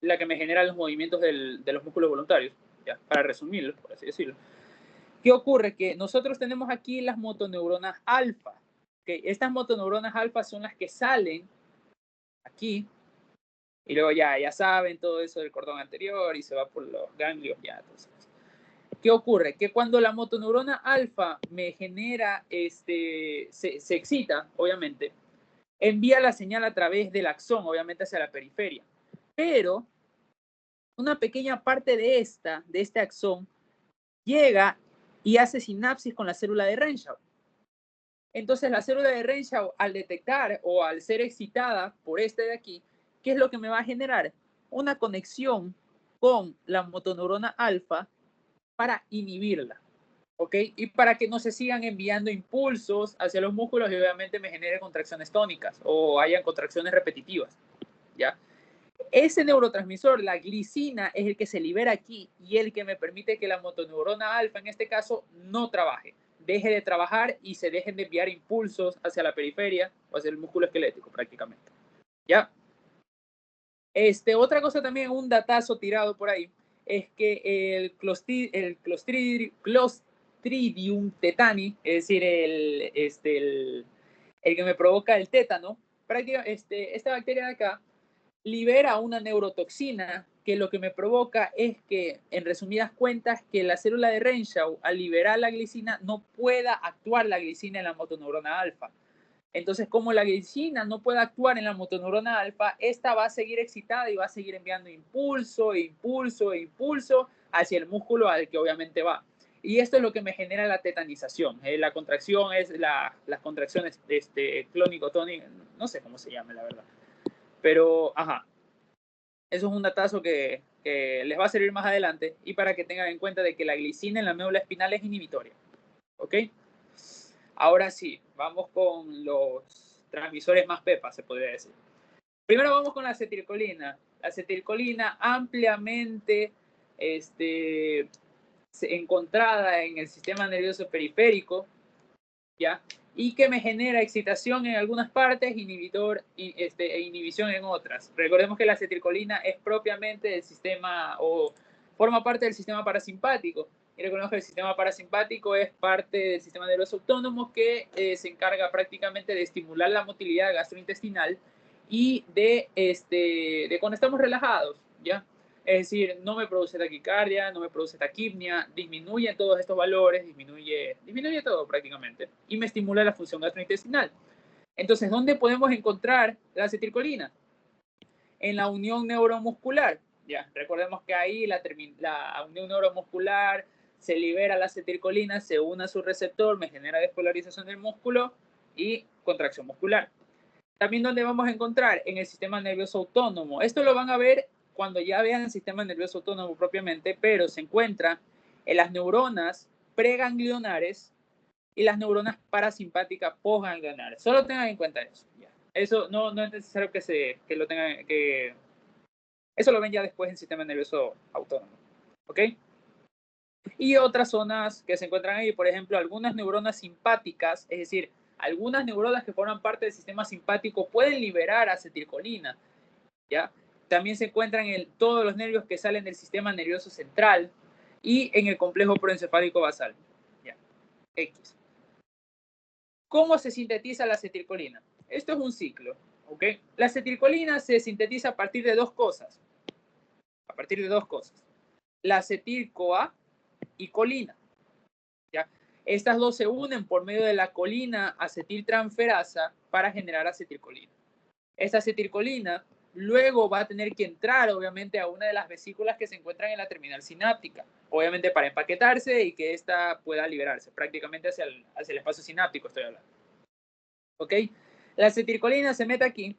la que me genera los movimientos de los músculos voluntarios, ya, para resumirlo, por así decirlo. ¿Qué ocurre? Que nosotros tenemos aquí las motoneuronas alfa. ¿Okay? Estas motoneuronas alfa son las que salen aquí y luego ya saben todo eso del cordón anterior y se va por los ganglios ya. Entonces, ¿qué ocurre? Que cuando la motoneurona alfa me genera, se excita, obviamente, envía la señal a través del axón, obviamente hacia la periferia. Pero una pequeña parte de este axón llega y hace sinapsis con la célula de Renshaw. Entonces la célula de Renshaw, al detectar o al ser excitada por este de aquí, ¿qué es lo que me va a generar? una conexión con la motoneurona alfa para inhibirla, ¿ok? Y para que no se sigan enviando impulsos hacia los músculos y obviamente me genere contracciones tónicas o hayan contracciones repetitivas, ¿ya? Ese neurotransmisor, la glicina, es el que se libera aquí y el que me permite que la motoneurona alfa, en este caso, no trabaje, deje de trabajar y se dejen de enviar impulsos hacia la periferia o hacia el músculo esquelético prácticamente, ¿ya? Otra cosa también, un datazo tirado por ahí, es que el Clostridium tetani, es decir, el que me provoca el tétano, esta bacteria de acá libera una neurotoxina que lo que me provoca es que, en resumidas cuentas, que la célula de Renshaw, al liberar la glicina, no pueda actuar la glicina en la motoneurona alfa. Entonces, como la glicina no puede actuar en la motoneurona alfa, esta va a seguir excitada y va a seguir enviando impulso, impulso, impulso hacia el músculo al que obviamente va. Y esto es lo que me genera la tetanización. La contracción es las contracciones clónico-tónicas, no sé cómo se llama, la verdad. Pero, ajá, eso es un datazo que les va a servir más adelante y para que tengan en cuenta de que la glicina en la médula espinal es inhibitoria. ¿Ok? Ahora sí, vamos con los transmisores más pepas, se podría decir. Primero vamos con la acetilcolina. La acetilcolina ampliamente encontrada en el sistema nervioso periférico, ¿ya? Y que me genera excitación en algunas partes e inhibición en otras. Recordemos que la acetilcolina es propiamente del sistema o forma parte del sistema parasimpático. Y recordemos que el sistema parasimpático es parte del sistema nervioso autónomo que se encarga prácticamente de estimular la motilidad gastrointestinal y de cuando estamos relajados, ¿ya? Es decir, no me produce taquicardia, no me produce taquipnia, disminuye todos estos valores, disminuye todo prácticamente y me estimula la función gastrointestinal. Entonces, ¿dónde podemos encontrar la acetilcolina? En la unión neuromuscular. Ya, recordemos que ahí la unión neuromuscular se libera la acetilcolina, se une a su receptor, me genera despolarización del músculo y contracción muscular. También donde vamos a encontrar en el sistema nervioso autónomo. Esto lo van a ver cuando ya vean el sistema nervioso autónomo propiamente, pero se encuentra en las neuronas preganglionares y las neuronas parasimpáticas postganglionares. Solo tengan en cuenta eso. Ya. Eso no es necesario que lo tengan, que eso lo ven ya después en el sistema nervioso autónomo. ¿Ok? Y otras zonas que se encuentran ahí, por ejemplo, algunas neuronas simpáticas, es decir, algunas neuronas que forman parte del sistema simpático pueden liberar acetilcolina, ¿ya? También se encuentran en todos los nervios que salen del sistema nervioso central y en el complejo proencefálico basal, ¿ya? X. ¿Cómo se sintetiza la acetilcolina? Esto es un ciclo, ¿ok? La acetilcolina se sintetiza a partir de dos cosas. La acetil-CoA y colina, ¿ya? Estas dos se unen por medio de la colina acetiltransferasa para generar acetilcolina. Esta acetilcolina luego va a tener que entrar, obviamente, a una de las vesículas que se encuentran en la terminal sináptica, obviamente para empaquetarse y que ésta pueda liberarse, prácticamente hacia el espacio sináptico estoy hablando. ¿Ok? La acetilcolina se mete aquí,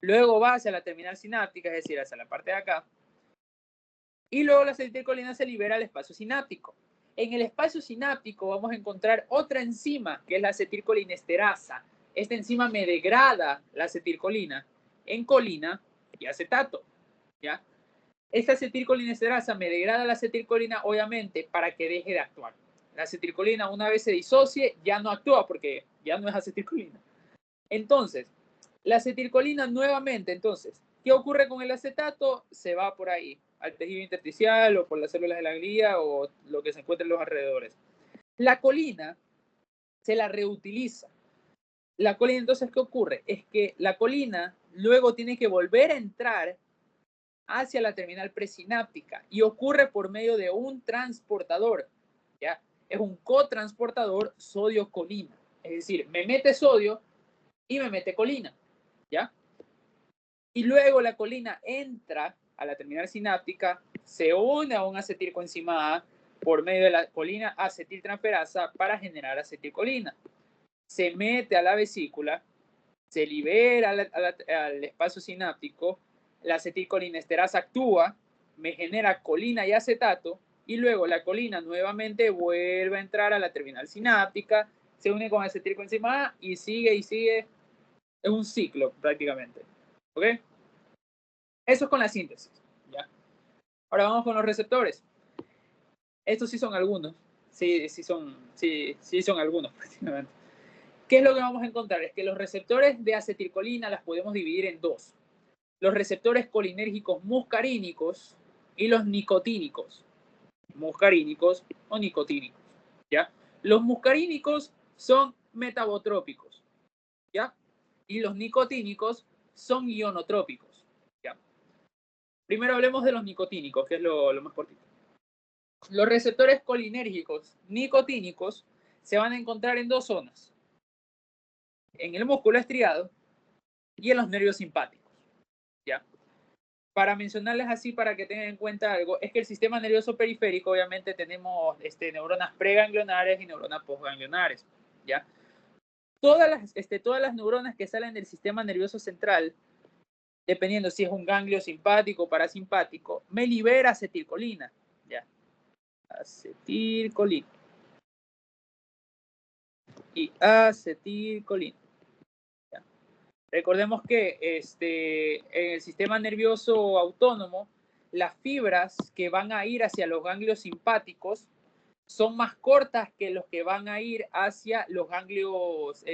luego va hacia la terminal sináptica, es decir, hacia la parte de acá, y luego la acetilcolina se libera al espacio sináptico. En el espacio sináptico vamos a encontrar otra enzima, que es la acetilcolinesterasa. Esta enzima me degrada la acetilcolina en colina y acetato, ¿ya? Esta acetilcolinesterasa me degrada la acetilcolina, obviamente, para que deje de actuar. La acetilcolina, una vez se disocie, ya no actúa porque ya no es acetilcolina. Entonces, la acetilcolina nuevamente, entonces, ¿qué ocurre con el acetato? Se va por ahí, al tejido intersticial o por las células de la glía o lo que se encuentra en los alrededores. La colina se la reutiliza. La colina, entonces, ¿qué ocurre? Es que la colina luego tiene que volver a entrar hacia la terminal presináptica y ocurre por medio de un transportador, ¿ya? Es un cotransportador sodio-colina. Es decir, me mete sodio y me mete colina, ¿ya? Y luego la colina entra a la terminal sináptica, se une a un acetilcoenzima A por medio de la colina acetiltransferasa para generar acetilcolina. Se mete a la vesícula, se libera al espacio sináptico la acetilcolinesterasa actúa, me genera colina y acetato, y luego la colina nuevamente vuelve a entrar a la terminal sináptica, se une con acetilcoenzima A y sigue y sigue. Es un ciclo prácticamente. ¿Ok? Eso es con la síntesis. ¿Ya? Ahora vamos con los receptores. Estos sí son algunos. Sí son algunos prácticamente. ¿Qué es lo que vamos a encontrar? Es que los receptores de acetilcolina las podemos dividir en dos. Los receptores colinérgicos muscarínicos y los nicotínicos. Muscarínicos o nicotínicos. ¿Ya? Los muscarínicos son metabotrópicos. ¿Ya? Y los nicotínicos son ionotrópicos. ¿Ya? Primero hablemos de los nicotínicos, que es lo más cortito. Los receptores colinérgicos nicotínicos se van a encontrar en dos zonas. En el músculo estriado y en los nervios simpáticos. ¿Ya? Para mencionarles así, para que tengan en cuenta algo, es que el sistema nervioso periférico, obviamente, tenemos neuronas preganglionares y neuronas postganglionares. ¿Ya? Todas las neuronas que salen del sistema nervioso central, dependiendo si es un ganglio simpático o parasimpático, me libera acetilcolina. ¿Ya? Acetilcolina. Y acetilcolina. ¿Ya? Recordemos que en el sistema nervioso autónomo, las fibras que van a ir hacia los ganglios simpáticos son más cortas que los que van a ir hacia los ganglios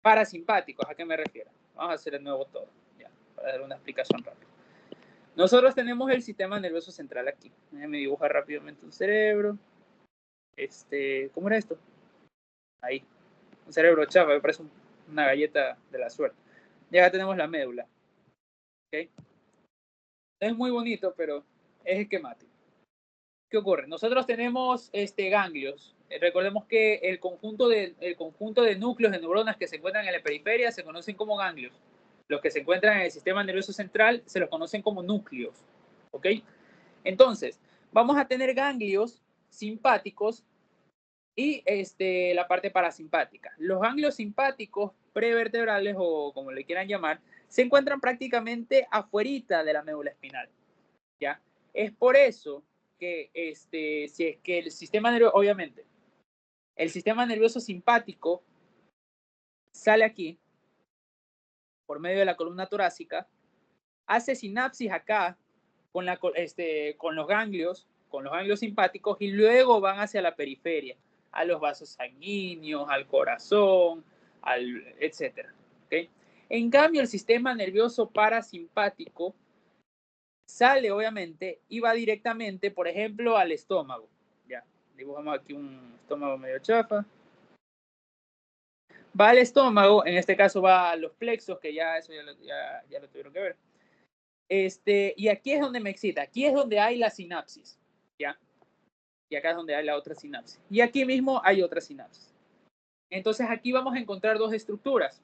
parasimpáticos. ¿A qué me refiero? Vamos a hacer de nuevo todo, ya, para dar una explicación rápida. Nosotros tenemos el sistema nervioso central aquí. Déjenme dibujar rápidamente un cerebro. ¿Cómo era esto? Ahí. Un cerebro chafa, me parece una galleta de la suerte. Ya tenemos la médula. ¿Okay? Es muy bonito, pero es esquemático. ¿Qué ocurre? Nosotros tenemos ganglios. Recordemos que el conjunto de núcleos de neuronas que se encuentran en la periferia se conocen como ganglios. Los que se encuentran en el sistema nervioso central se los conocen como núcleos. ¿Ok? Entonces, vamos a tener ganglios simpáticos y la parte parasimpática. Los ganglios simpáticos prevertebrales, o como le quieran llamar, se encuentran prácticamente afuerita de la médula espinal. ¿Ya? Es por eso que si es que el sistema nervioso, obviamente, el sistema nervioso simpático sale aquí por medio de la columna torácica, hace sinapsis acá con los ganglios simpáticos, y luego van hacia la periferia, a los vasos sanguíneos, al corazón, etcétera. ¿Okay? En cambio, el sistema nervioso parasimpático sale, obviamente, y va directamente, por ejemplo, al estómago. Ya, dibujamos aquí un estómago medio chafa. Va al estómago, en este caso va a los plexos, que ya eso ya lo tuvieron que ver. Y aquí es donde me excita, aquí es donde hay la sinapsis, ¿ya? Y acá es donde hay la otra sinapsis. Y aquí mismo hay otra sinapsis. Entonces aquí vamos a encontrar dos estructuras,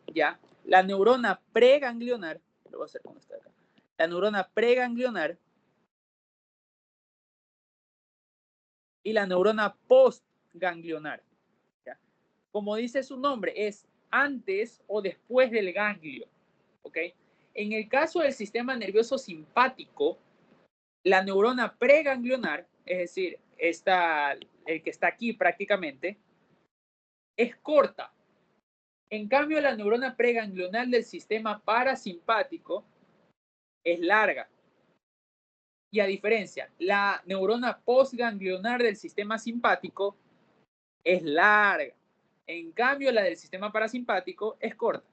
¿ya? La neurona preganglionar, lo voy a hacer con esta de acá. La neurona preganglionar y la neurona postganglionar. ¿Ya? Como dice su nombre, es antes o después del ganglio. ¿Ok? En el caso del sistema nervioso simpático, la neurona preganglionar, es decir, el que está aquí prácticamente, es corta. En cambio, la neurona preganglionar del sistema parasimpático es larga. Y a diferencia, la neurona postganglionar del sistema simpático es larga. En cambio, la del sistema parasimpático es corta.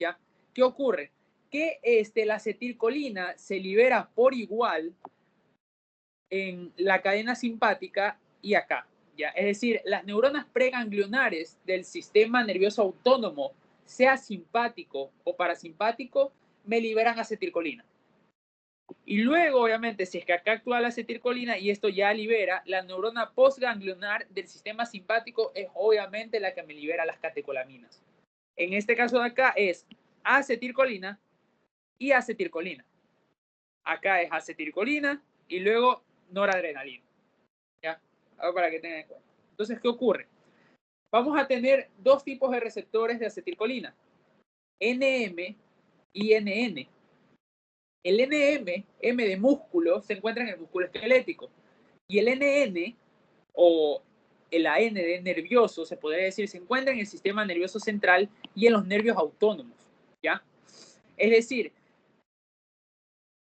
¿Ya? ¿Qué ocurre? Que la acetilcolina se libera por igual en la cadena simpática y acá. ¿Ya? Es decir, las neuronas preganglionares del sistema nervioso autónomo, sea simpático o parasimpático, me liberan acetilcolina. Y luego, obviamente, si es que acá actúa la acetilcolina y esto ya libera, la neurona postganglionar del sistema simpático es obviamente la que me libera las catecolaminas. En este caso de acá es acetilcolina y acetilcolina. Acá es acetilcolina y luego noradrenalina. ¿Ya? Ahora para que tengan en cuenta. Entonces, ¿qué ocurre? Vamos a tener dos tipos de receptores de acetilcolina. NM NN. El NM, M de músculo, se encuentra en el músculo esquelético. Y el NN, o el AN de nervioso, se podría decir, se encuentra en el sistema nervioso central y en los nervios autónomos, ¿ya? Es decir,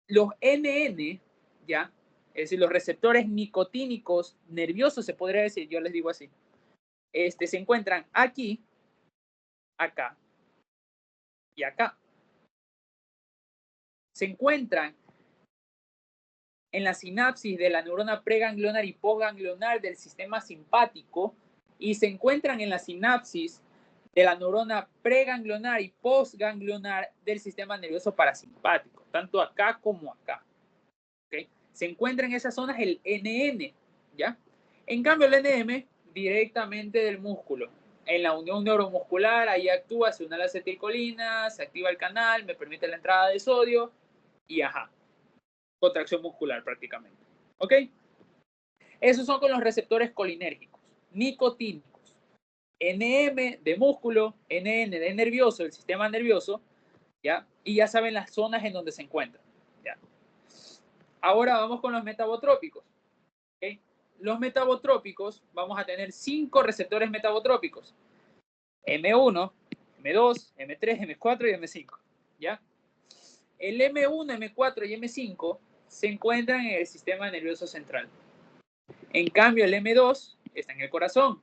los NN, ¿ya? Es decir, los receptores nicotínicos nerviosos, se podría decir, yo les digo así, se encuentran aquí, acá y acá. Se encuentran en la sinapsis de la neurona preganglionar y postganglionar del sistema simpático y se encuentran en la sinapsis de la neurona preganglionar y postganglionar del sistema nervioso parasimpático, tanto acá como acá. ¿Okay? Se encuentra en esas zonas el NN, ¿ya? En cambio, el NM directamente del músculo. En la unión neuromuscular, ahí actúa, se une a la acetilcolina, se activa el canal, me permite la entrada de sodio y ajá, contracción muscular prácticamente. ¿Ok? Esos son con los receptores colinérgicos, nicotínicos. NM de músculo, NN de nervioso, el sistema nervioso, ¿ya? Y ya saben las zonas en donde se encuentran, ¿ya? Ahora vamos con los metabotrópicos. ¿Okay? Los metabotrópicos, vamos a tener 5 receptores metabotrópicos. M1, M2, M3, M4 y M5, ¿ya? El M1, M4 y M5 se encuentran en el sistema nervioso central. En cambio, el M2 está en el corazón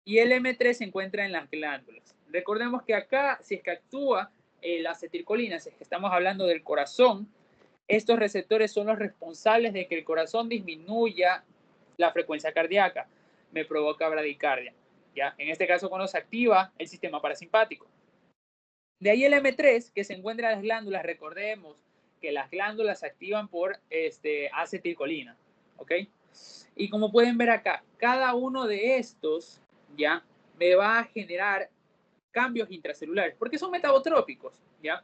y el M3 se encuentra en las glándulas. Recordemos que acá, si es que actúa la acetilcolina, si es que estamos hablando del corazón, estos receptores son los responsables de que el corazón disminuya la frecuencia cardíaca, me provoca bradicardia, ¿ya? En este caso, cuando se activa el sistema parasimpático. De ahí el M3, que se encuentra en las glándulas, recordemos que las glándulas se activan por acetilcolina, ¿ok? Y como pueden ver acá, cada uno de estos, ¿ya? Me va a generar cambios intracelulares, porque son metabotrópicos, ¿ya?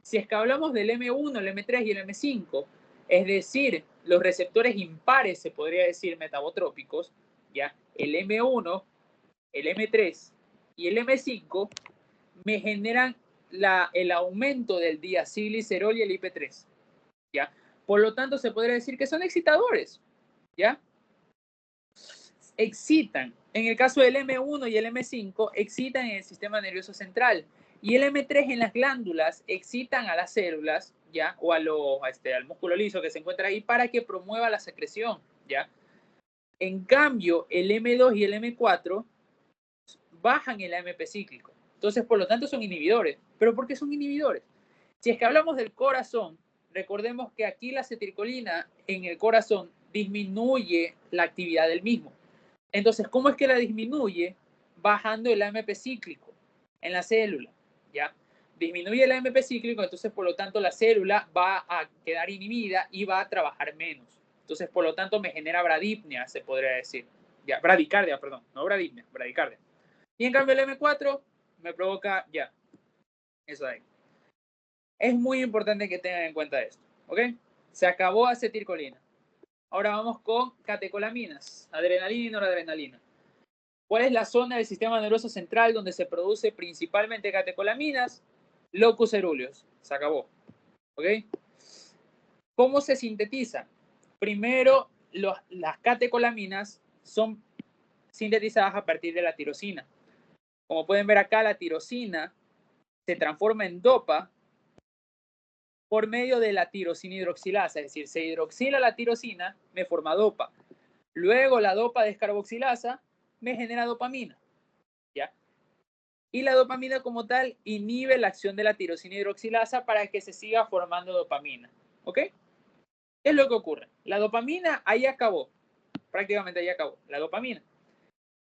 Si es que hablamos del M1, el M3 y el M5, es decir, los receptores impares, se podría decir, metabotrópicos, ¿ya? El M1, el M3 y el M5 me generan el aumento del diacilglicerol y el IP3, ¿ya? Por lo tanto, se podría decir que son excitadores, ¿ya? Excitan. En el caso del M1 y el M5, excitan en el sistema nervioso central. Y el M3 en las glándulas excitan a las células, ¿ya? O al músculo liso que se encuentra ahí para que promueva la secreción, ¿ya? En cambio, el M2 y el M4 bajan el AMP cíclico. Entonces, por lo tanto, son inhibidores. ¿Pero por qué son inhibidores? Si es que hablamos del corazón, recordemos que aquí la acetilcolina en el corazón disminuye la actividad del mismo. Entonces, ¿cómo es que la disminuye? Bajando el AMP cíclico en la célula, ¿ya? Disminuye el AMP cíclico, entonces, por lo tanto, la célula va a quedar inhibida y va a trabajar menos. Entonces, por lo tanto, me genera bradipnia, se podría decir. Ya, bradicardia, perdón, no bradipnia, bradicardia. Y en cambio el M4 me provoca ya, eso ahí. Es muy importante que tengan en cuenta esto, ¿ok? Se acabó acetilcolina. Ahora vamos con catecolaminas, adrenalina y noradrenalina. ¿Cuál es la zona del sistema nervioso central donde se produce principalmente catecolaminas? Locus ceruleus. Se acabó, ¿ok? ¿Cómo se sintetiza? Primero, las catecolaminas son sintetizadas a partir de la tirosina. Como pueden ver acá, la tirosina se transforma en dopa por medio de la tirosina hidroxilasa, es decir, se hidroxila la tirosina, me forma dopa. Luego la dopa descarboxilasa me genera dopamina, ¿ya? Y la dopamina como tal inhibe la acción de la tirosina hidroxilasa para que se siga formando dopamina, ¿ok? ¿Qué es lo que ocurre? La dopamina ahí acabó, prácticamente ahí acabó, la dopamina.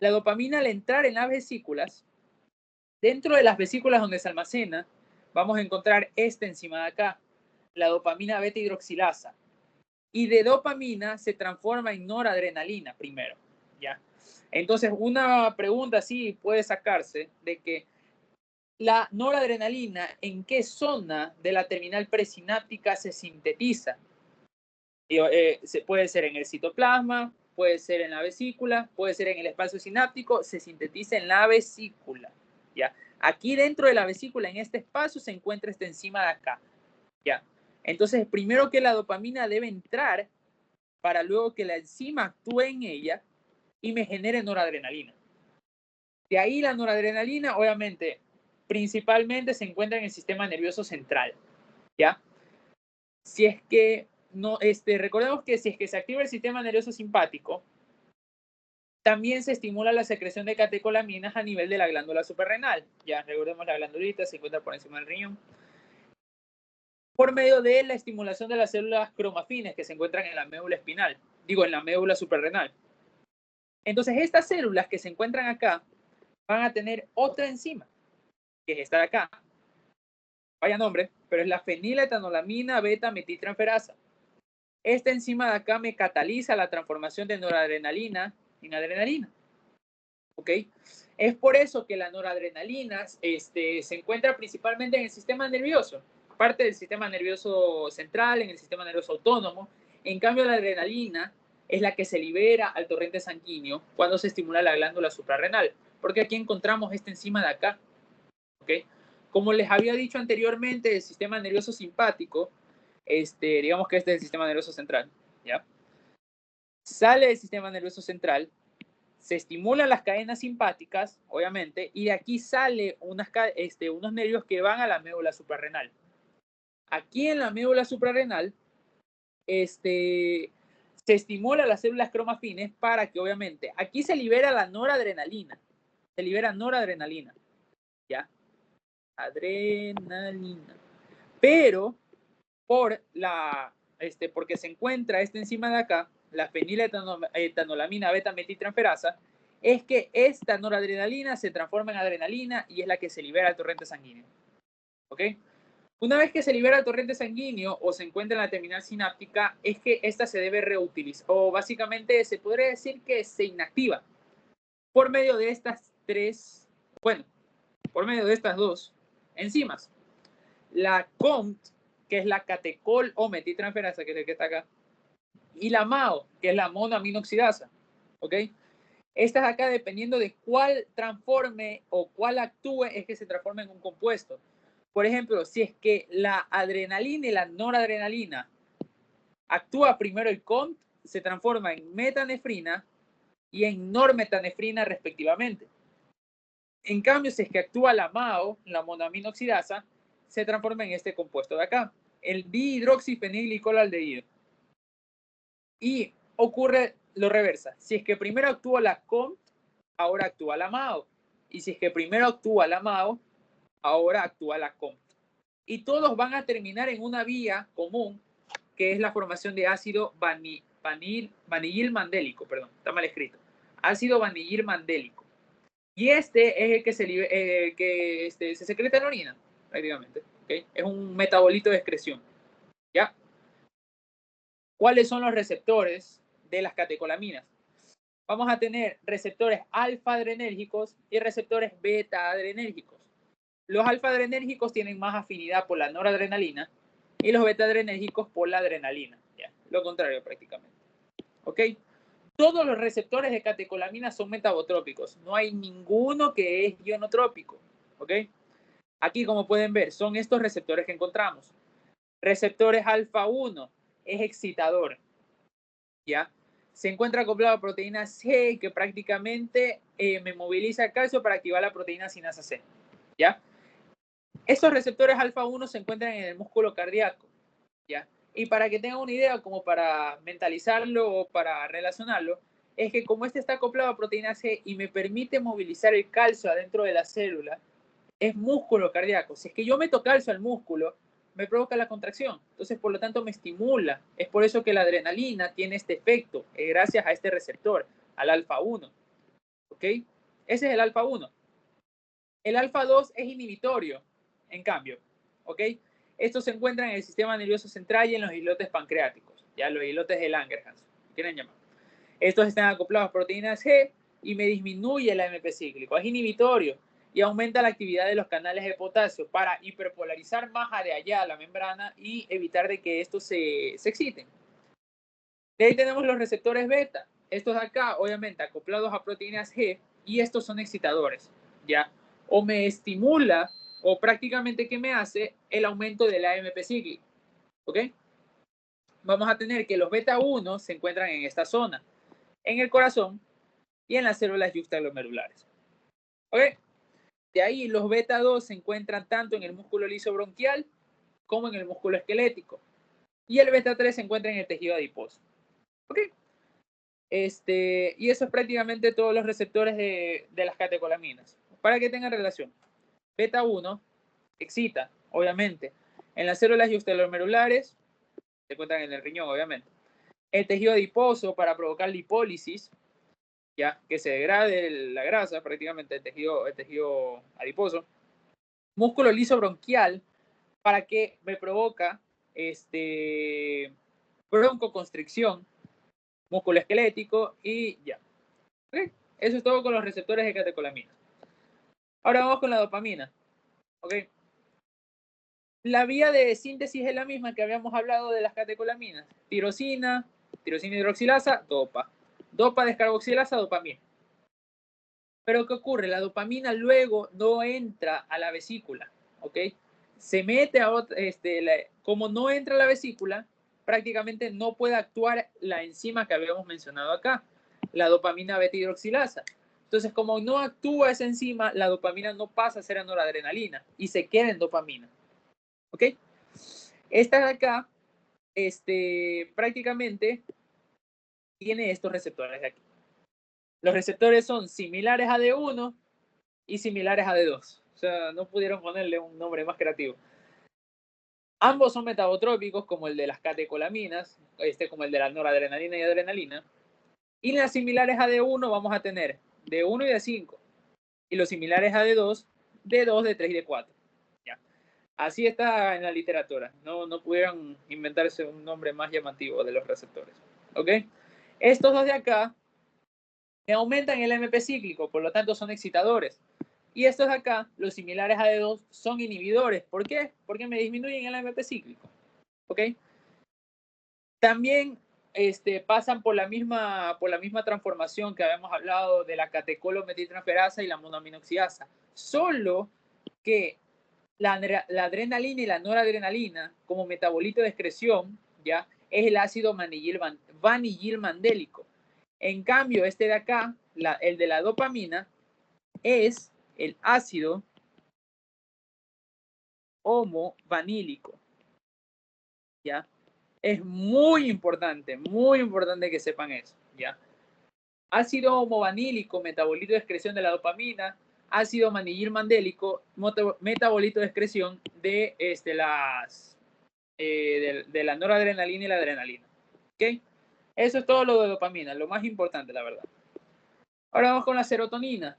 La dopamina al entrar en las vesículas, dentro de las vesículas donde se almacena, vamos a encontrar esta enzima de acá, la dopamina beta hidroxilasa. Y de dopamina se transforma en noradrenalina primero, ¿ya? Entonces, una pregunta sí puede sacarse de que la noradrenalina, ¿en qué zona de la terminal presináptica se sintetiza? Puede ser en el citoplasma, puede ser en la vesícula, puede ser en el espacio sináptico, se sintetiza en la vesícula, ¿ya? Aquí dentro de la vesícula, en este espacio, se encuentra esta enzima de acá. ¿Ya? Entonces, primero que la dopamina debe entrar para luego que la enzima actúe en ella y me genere noradrenalina. De ahí la noradrenalina, obviamente, principalmente se encuentra en el sistema nervioso central. ¿Ya? Si es que no, recordemos que si es que se activa el sistema nervioso simpático, también se estimula la secreción de catecolaminas a nivel de la glándula suprarrenal. Ya, recordemos la glandulita se encuentra por encima del riñón. Por medio de la estimulación de las células cromafines que se encuentran en la médula espinal, en la médula suprarrenal. Entonces, estas células que se encuentran acá van a tener otra enzima, que es esta de acá. Vaya nombre, pero es la feniletonolamina beta-metiltransferasa. Esta enzima de acá me cataliza la transformación de noradrenalina en adrenalina. ¿Ok? Es por eso que la noradrenalina se encuentra principalmente en el sistema nervioso, parte del sistema nervioso central, en el sistema nervioso autónomo. En cambio, la adrenalina es la que se libera al torrente sanguíneo cuando se estimula la glándula suprarrenal, porque aquí encontramos esta enzima de acá. ¿Ok? Como les había dicho anteriormente, el sistema nervioso simpático, digamos que este es el sistema nervioso central, ¿ya? Sale del sistema nervioso central, se estimulan las cadenas simpáticas, obviamente, y de aquí sale unos nervios que van a la médula suprarrenal. Aquí en la médula suprarrenal, se estimula las células cromafines para que, obviamente, aquí se libera la noradrenalina. Se libera noradrenalina, ¿ya? Adrenalina. Pero porque se encuentra esta enzima de acá, la feniletonolamina beta-metiltransferasa, es que esta noradrenalina se transforma en adrenalina y es la que se libera al torrente sanguíneo. ¿Ok? Una vez que se libera el torrente sanguíneo o se encuentra en la terminal sináptica, es que esta se debe reutilizar, o básicamente se podría decir que se inactiva por medio de estas por medio de estas dos enzimas. La COMT, que es la catecol o metiltransferasa, que es el que está acá, y la MAO, que es la monoaminoxidasa. ¿Ok? Estas acá, dependiendo de cuál transforme o cuál actúe, es que se transforma en un compuesto. Por ejemplo, si es que la adrenalina y la noradrenalina actúa primero el COMT, se transforma en metanefrina y en normetanefrina respectivamente. En cambio, si es que actúa la MAO, la monoaminoxidasa, se transforma en este compuesto de acá, el dihidroxifenilglicolaldehído. Y ocurre lo reversa. Si es que primero actúa la COMT, ahora actúa la MAO. Y si es que primero actúa la MAO, ahora actúa la COMT. Y todos van a terminar en una vía común, que es la formación de ácido vanillil-mandélico. Perdón, está mal escrito. Ácido vanillil-mandélico. Y este es el que, se secreta en la orina, prácticamente. ¿Okay? Es un metabolito de excreción. ¿Ya? ¿Cuáles son los receptores de las catecolaminas? Vamos a tener receptores alfa-adrenérgicos y receptores beta-adrenérgicos. Los alfa-adrenérgicos tienen más afinidad por la noradrenalina y los beta-adrenérgicos por la adrenalina. ¿Ya? Lo contrario prácticamente. ¿Ok? Todos los receptores de catecolamina son metabotrópicos. No hay ninguno que es ionotrópico. ¿Ok? Aquí, como pueden ver, son estos receptores que encontramos. Receptores alfa-1 es excitador. ¿Ya? Se encuentra acoplado a proteína C, que prácticamente me moviliza el calcio para activar la proteína sinasa C. ¿Ya? Estos receptores alfa-1 se encuentran en el músculo cardíaco. ¿Ya? Y para que tengan una idea, como para mentalizarlo o para relacionarlo, es que como este está acoplado a proteína C y me permite movilizar el calcio adentro de la célula, es músculo cardíaco. Si es que yo meto calcio al músculo, me provoca la contracción. Entonces, por lo tanto, me estimula. Es por eso que la adrenalina tiene este efecto, gracias a este receptor, al alfa-1. ¿Ok? Ese es el alfa-1. El alfa-2 es inhibitorio, en cambio. ¿Ok? Estos se encuentran en el sistema nervioso central y en los islotes pancreáticos, ya los islotes de Langerhans, quieren llamar. Estos están acoplados a proteínas G y me disminuye el AMP cíclico. Es inhibitorio y aumenta la actividad de los canales de potasio para hiperpolarizar más de allá la membrana y evitar de que estos se exciten. De ahí tenemos los receptores beta. Estos de acá, obviamente, acoplados a proteínas G y estos son excitadores, ¿ya? o me estimula, o prácticamente ¿qué me hace? El aumento del AMP cíclico. ¿Ok? Vamos a tener que los beta 1 se encuentran en esta zona, en el corazón y en las células yuxtaglomerulares. ¿Ok? De ahí los beta 2 se encuentran tanto en el músculo liso bronquial como en el músculo esquelético. Y el beta 3 se encuentra en el tejido adiposo. ¿Ok? Y eso es prácticamente todos los receptores de las catecolaminas. Para que tengan relación. Beta 1 excita, obviamente, en las células yuxtaglomerulares, se encuentran en el riñón, obviamente. El tejido adiposo para provocar lipólisis, ya que se degrade la grasa, prácticamente el tejido adiposo. Músculo liso bronquial para que me provoca broncoconstricción, músculo esquelético y ya. ¿Okay? Eso es todo con los receptores de catecolaminas. Ahora vamos con la dopamina. ¿Okay? La vía de síntesis es la misma que habíamos hablado de las catecolaminas. Tirosina hidroxilasa, dopa. Dopa descarboxilasa, dopamina. Pero ¿qué ocurre? La dopamina luego no entra a la vesícula, ¿ok? Se mete a otra, como no entra a la vesícula, prácticamente no puede actuar la enzima que habíamos mencionado acá, la dopamina beta hidroxilasa. Entonces, como no actúa esa enzima, la dopamina no pasa a ser noradrenalina y se queda en dopamina, ¿ok? Esta de acá, prácticamente tiene estos receptores de aquí. Los receptores son similares a D1 y similares a D2. O sea, no pudieron ponerle un nombre más creativo. Ambos son metabotrópicos, como el de las catecolaminas, como el de la noradrenalina y adrenalina. Y las similares a D1 vamos a tener D1 y D5. Y los similares a D2, D2, D3 y D4. ¿Ya? Así está en la literatura. No pudieron inventarse un nombre más llamativo de los receptores. ¿Ok? Estos dos de acá aumentan el AMP cíclico, por lo tanto son excitadores. Y estos de acá, los similares a D2, son inhibidores. ¿Por qué? Porque me disminuyen el AMP cíclico. ¿Ok? También pasan por la misma transformación que habíamos hablado de la catecolometiltransferasa y la monoaminoxidasa. Solo que la adrenalina y la noradrenalina, como metabolito de excreción, ¿ya? Es el ácido vanillilmandélico. En cambio, este de acá, el de la dopamina, es el ácido homovanílico, ¿ya? Es muy importante que sepan eso, ¿ya? Ácido homovanílico, metabolito de excreción de la dopamina, ácido manillilmandélico, metabolito de excreción de, de la noradrenalina y la adrenalina, ¿ok? Eso es todo lo de dopamina, lo más importante, la verdad. Ahora vamos con la serotonina.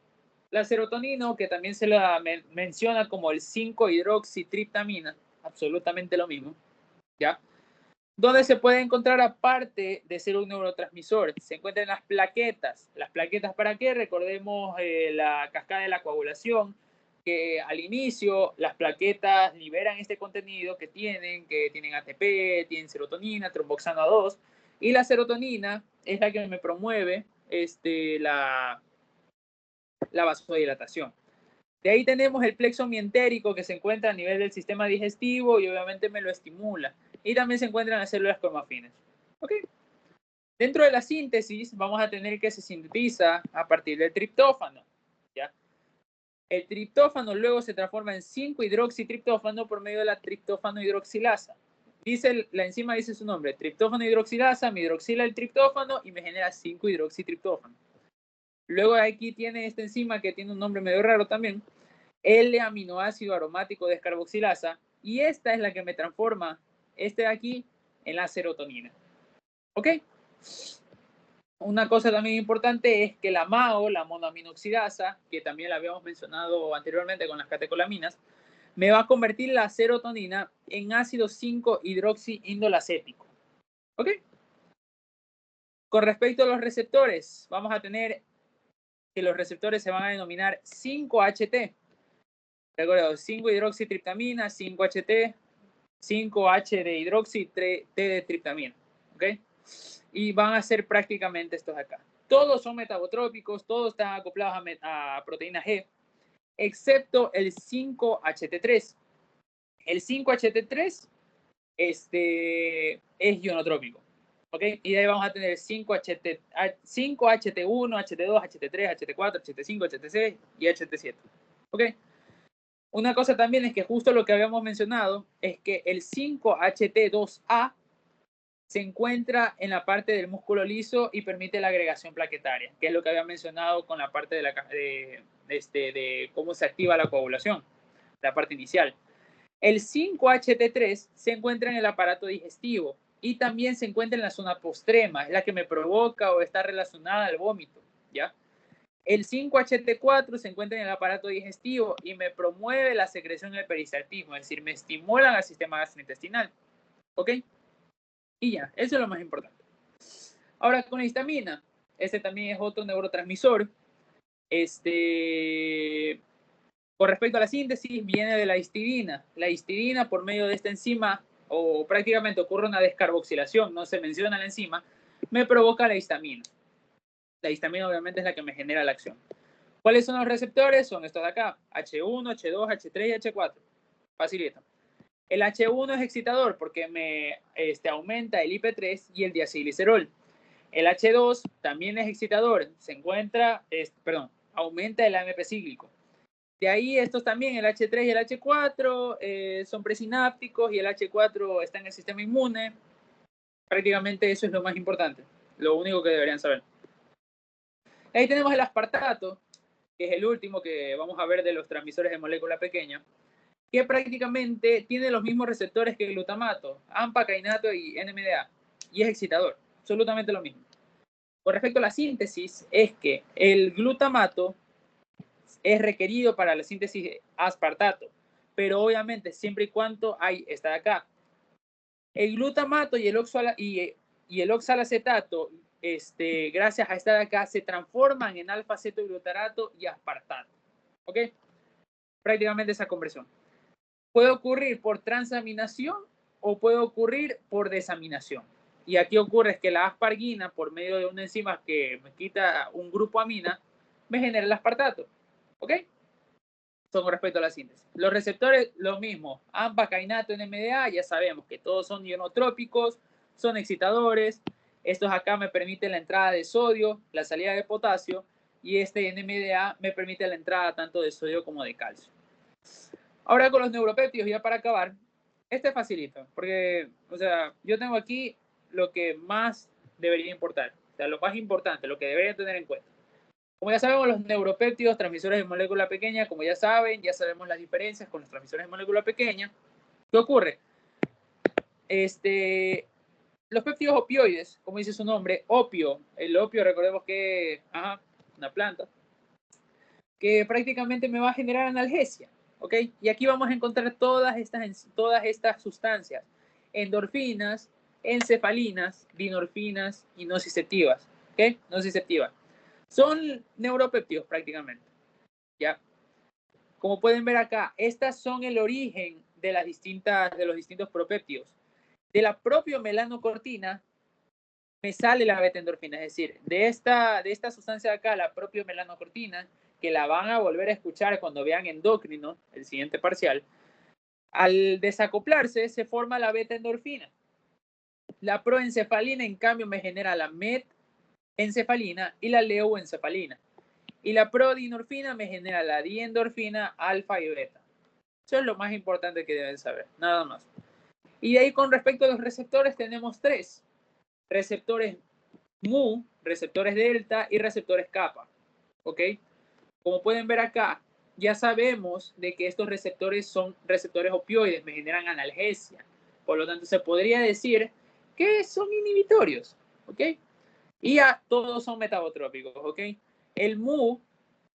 La serotonina, que también se la menciona como el 5-hidroxitriptamina, absolutamente lo mismo, ¿ya? ¿Dónde se puede encontrar aparte de ser un neurotransmisor? Se encuentra en las plaquetas. ¿Las plaquetas para qué? Recordemos la cascada de la coagulación, que al inicio las plaquetas liberan este contenido que tienen ATP, tienen serotonina, tromboxano A2, y la serotonina es la que me promueve la vasodilatación. De ahí tenemos el plexo mientérico que se encuentra a nivel del sistema digestivo y obviamente me lo estimula. Y también se encuentran las células cromafines. ¿Ok? Dentro de la síntesis vamos a tener que se sintetiza a partir del triptófano. ¿Ya? El triptófano luego se transforma en 5-hidroxitriptófano por medio de la triptófano hidroxilasa. La enzima dice su nombre, triptófano hidroxilasa, me hidroxila el triptófano y me genera 5-hidroxitriptófano. Luego aquí tiene esta enzima que tiene un nombre medio raro también, L-aminoácido aromático descarboxilasa, y esta es la que me transforma de aquí en la serotonina. ¿Ok? Una cosa también importante es que la MAO, la monoaminoxidasa, que también la habíamos mencionado anteriormente con las catecolaminas, me va a convertir la serotonina en ácido 5-hidroxiindolacético. ¿Ok? Con respecto a los receptores, vamos a tener que los receptores se van a denominar 5-HT. Recuerdo, 5-hidroxitriptamina, 5-HT, 5-H de hidroxi, T de triptamina. ¿Ok? Y van a ser prácticamente estos acá. Todos son metabotrópicos, todos están acoplados a proteína G. excepto el 5-HT3. El 5-HT3 es ionotrópico. ¿Ok? Y de ahí vamos a tener 5-HT1, HT2, HT3, HT4, HT5, HT6 y HT7. ¿Ok? Una cosa también es que justo lo que habíamos mencionado es que el 5-HT2A se encuentra en la parte del músculo liso y permite la agregación plaquetaria, que es lo que había mencionado con la parte de cómo se activa la coagulación, la parte inicial. El 5-HT3 se encuentra en el aparato digestivo y también se encuentra en la zona postrema, es la que me provoca o está relacionada al vómito, ¿ya? El 5-HT4 se encuentra en el aparato digestivo y me promueve la secreción del peristaltismo, es decir, me estimulan al sistema gastrointestinal, ¿ok? Y ya, eso es lo más importante. Ahora, con la histamina, este también es otro neurotransmisor. Con respecto a la síntesis, viene de la histidina. La histidina, por medio de esta enzima, o prácticamente ocurre una descarboxilación, no se menciona la enzima, me provoca la histamina. La histamina obviamente es la que me genera la acción. ¿Cuáles son los receptores? Son estos de acá, H1, H2, H3 y H4. Facilito. El H1 es excitador porque me aumenta el IP3 y el diacilglicerol. El H2 también es excitador, aumenta el AMP cíclico. De ahí estos también, el H3 y el H4, son presinápticos y el H4 está en el sistema inmune. Prácticamente eso es lo más importante, lo único que deberían saber. Ahí tenemos el aspartato, que es el último que vamos a ver de los transmisores de molécula pequeña, que prácticamente tiene los mismos receptores que el glutamato, AMPA, kainato y NMDA, y es excitador, absolutamente lo mismo. Con respecto a la síntesis, es que el glutamato es requerido para la síntesis de aspartato, pero obviamente siempre y cuando está de acá. El glutamato y el oxalacetato, gracias a estar acá, se transforman en alfa-cetoglutarato y aspartato. ¿Ok? Prácticamente esa conversión. Puede ocurrir por transaminación o puede ocurrir por desaminación. Y aquí ocurre es que la aspargina, por medio de una enzima que me quita un grupo amina, me genera el aspartato. ¿Ok? Son con respecto a la síntesis. Los receptores, lo mismo. AMPA, kainato, NMDA, ya sabemos que todos son ionotrópicos, son excitadores. Estos acá me permiten la entrada de sodio, la salida de potasio, y este NMDA me permite la entrada tanto de sodio como de calcio. Ahora con los neuropéptidos, ya para acabar, este facilita, porque, o sea, yo tengo aquí lo que más debería importar, o sea, lo más importante, lo que deberían tener en cuenta. Como ya sabemos, los neuropéptidos, transmisores de molécula pequeña, como ya saben, ya sabemos las diferencias con los transmisores de molécula pequeña. ¿Qué ocurre? Los péptidos opioides, como dice su nombre, opio, el opio, recordemos que es una planta, que prácticamente me va a generar analgesia, ¿ok? Y aquí vamos a encontrar todas estas sustancias, endorfinas, encefalinas, dinorfinas y nociceptivas, ¿ok? Nociceptivas. Son neuropéptidos prácticamente, ¿ya? Como pueden ver acá, estas son el origen de los distintos propéptidos. De la propia melanocortina me sale la beta-endorfina, es decir, de esta sustancia de acá, la propia melanocortina, que la van a volver a escuchar cuando vean endocrino, el siguiente parcial, al desacoplarse se forma la beta-endorfina. La proencefalina, en cambio, me genera la metencefalina y la leuencefalina. Y la prodinorfina me genera la diendorfina, alfa y beta. Eso es lo más importante que deben saber, nada más. Y de ahí con respecto a los receptores tenemos 3. Receptores mu, receptores delta y receptores kappa. ¿Ok? Como pueden ver acá, ya sabemos de que estos receptores son receptores opioides, me generan analgesia. Por lo tanto, se podría decir que son inhibitorios. ¿Ok? Y ya todos son metabotrópicos. ¿Ok? El mu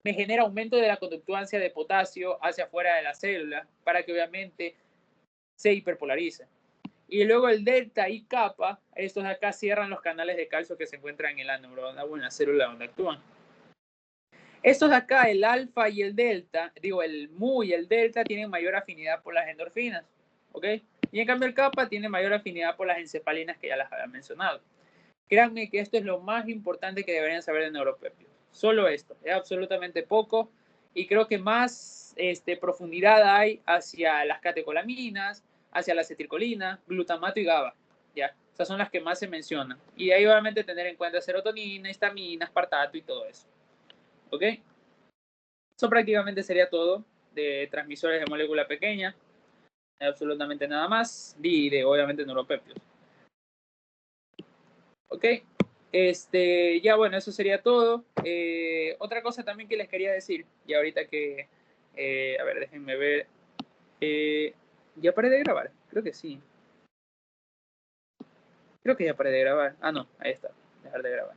me genera aumento de la conductuancia de potasio hacia afuera de la célula para que obviamente se hiperpolarice. Y luego el delta y kappa, estos de acá cierran los canales de calcio que se encuentran en la neurona o en la célula donde actúan. Estos de acá, el alfa y el delta, el mu y el delta tienen mayor afinidad por las endorfinas, ¿ok? Y en cambio el kappa tiene mayor afinidad por las encefalinas que ya las había mencionado. Créanme que esto es lo más importante que deberían saber de neuropéptidos. Solo esto, es absolutamente poco y creo que más profundidad hay hacia las catecolaminas, hacia la acetilcolina, glutamato y GABA, ¿ya? Esas son las que más se mencionan. Y ahí obviamente tener en cuenta serotonina, histamina, aspartato y todo eso. ¿Ok? Eso prácticamente sería todo de transmisores de molécula pequeña. Absolutamente nada más. Y de obviamente neuropéptidos. ¿Ok? Ya bueno, eso sería todo. Otra cosa también que les quería decir, y ahorita que, a ver, déjenme ver. ¿Ya paré de grabar? Creo que sí. Creo que ya paré de grabar. Ah, no, ahí está. Dejar de grabar.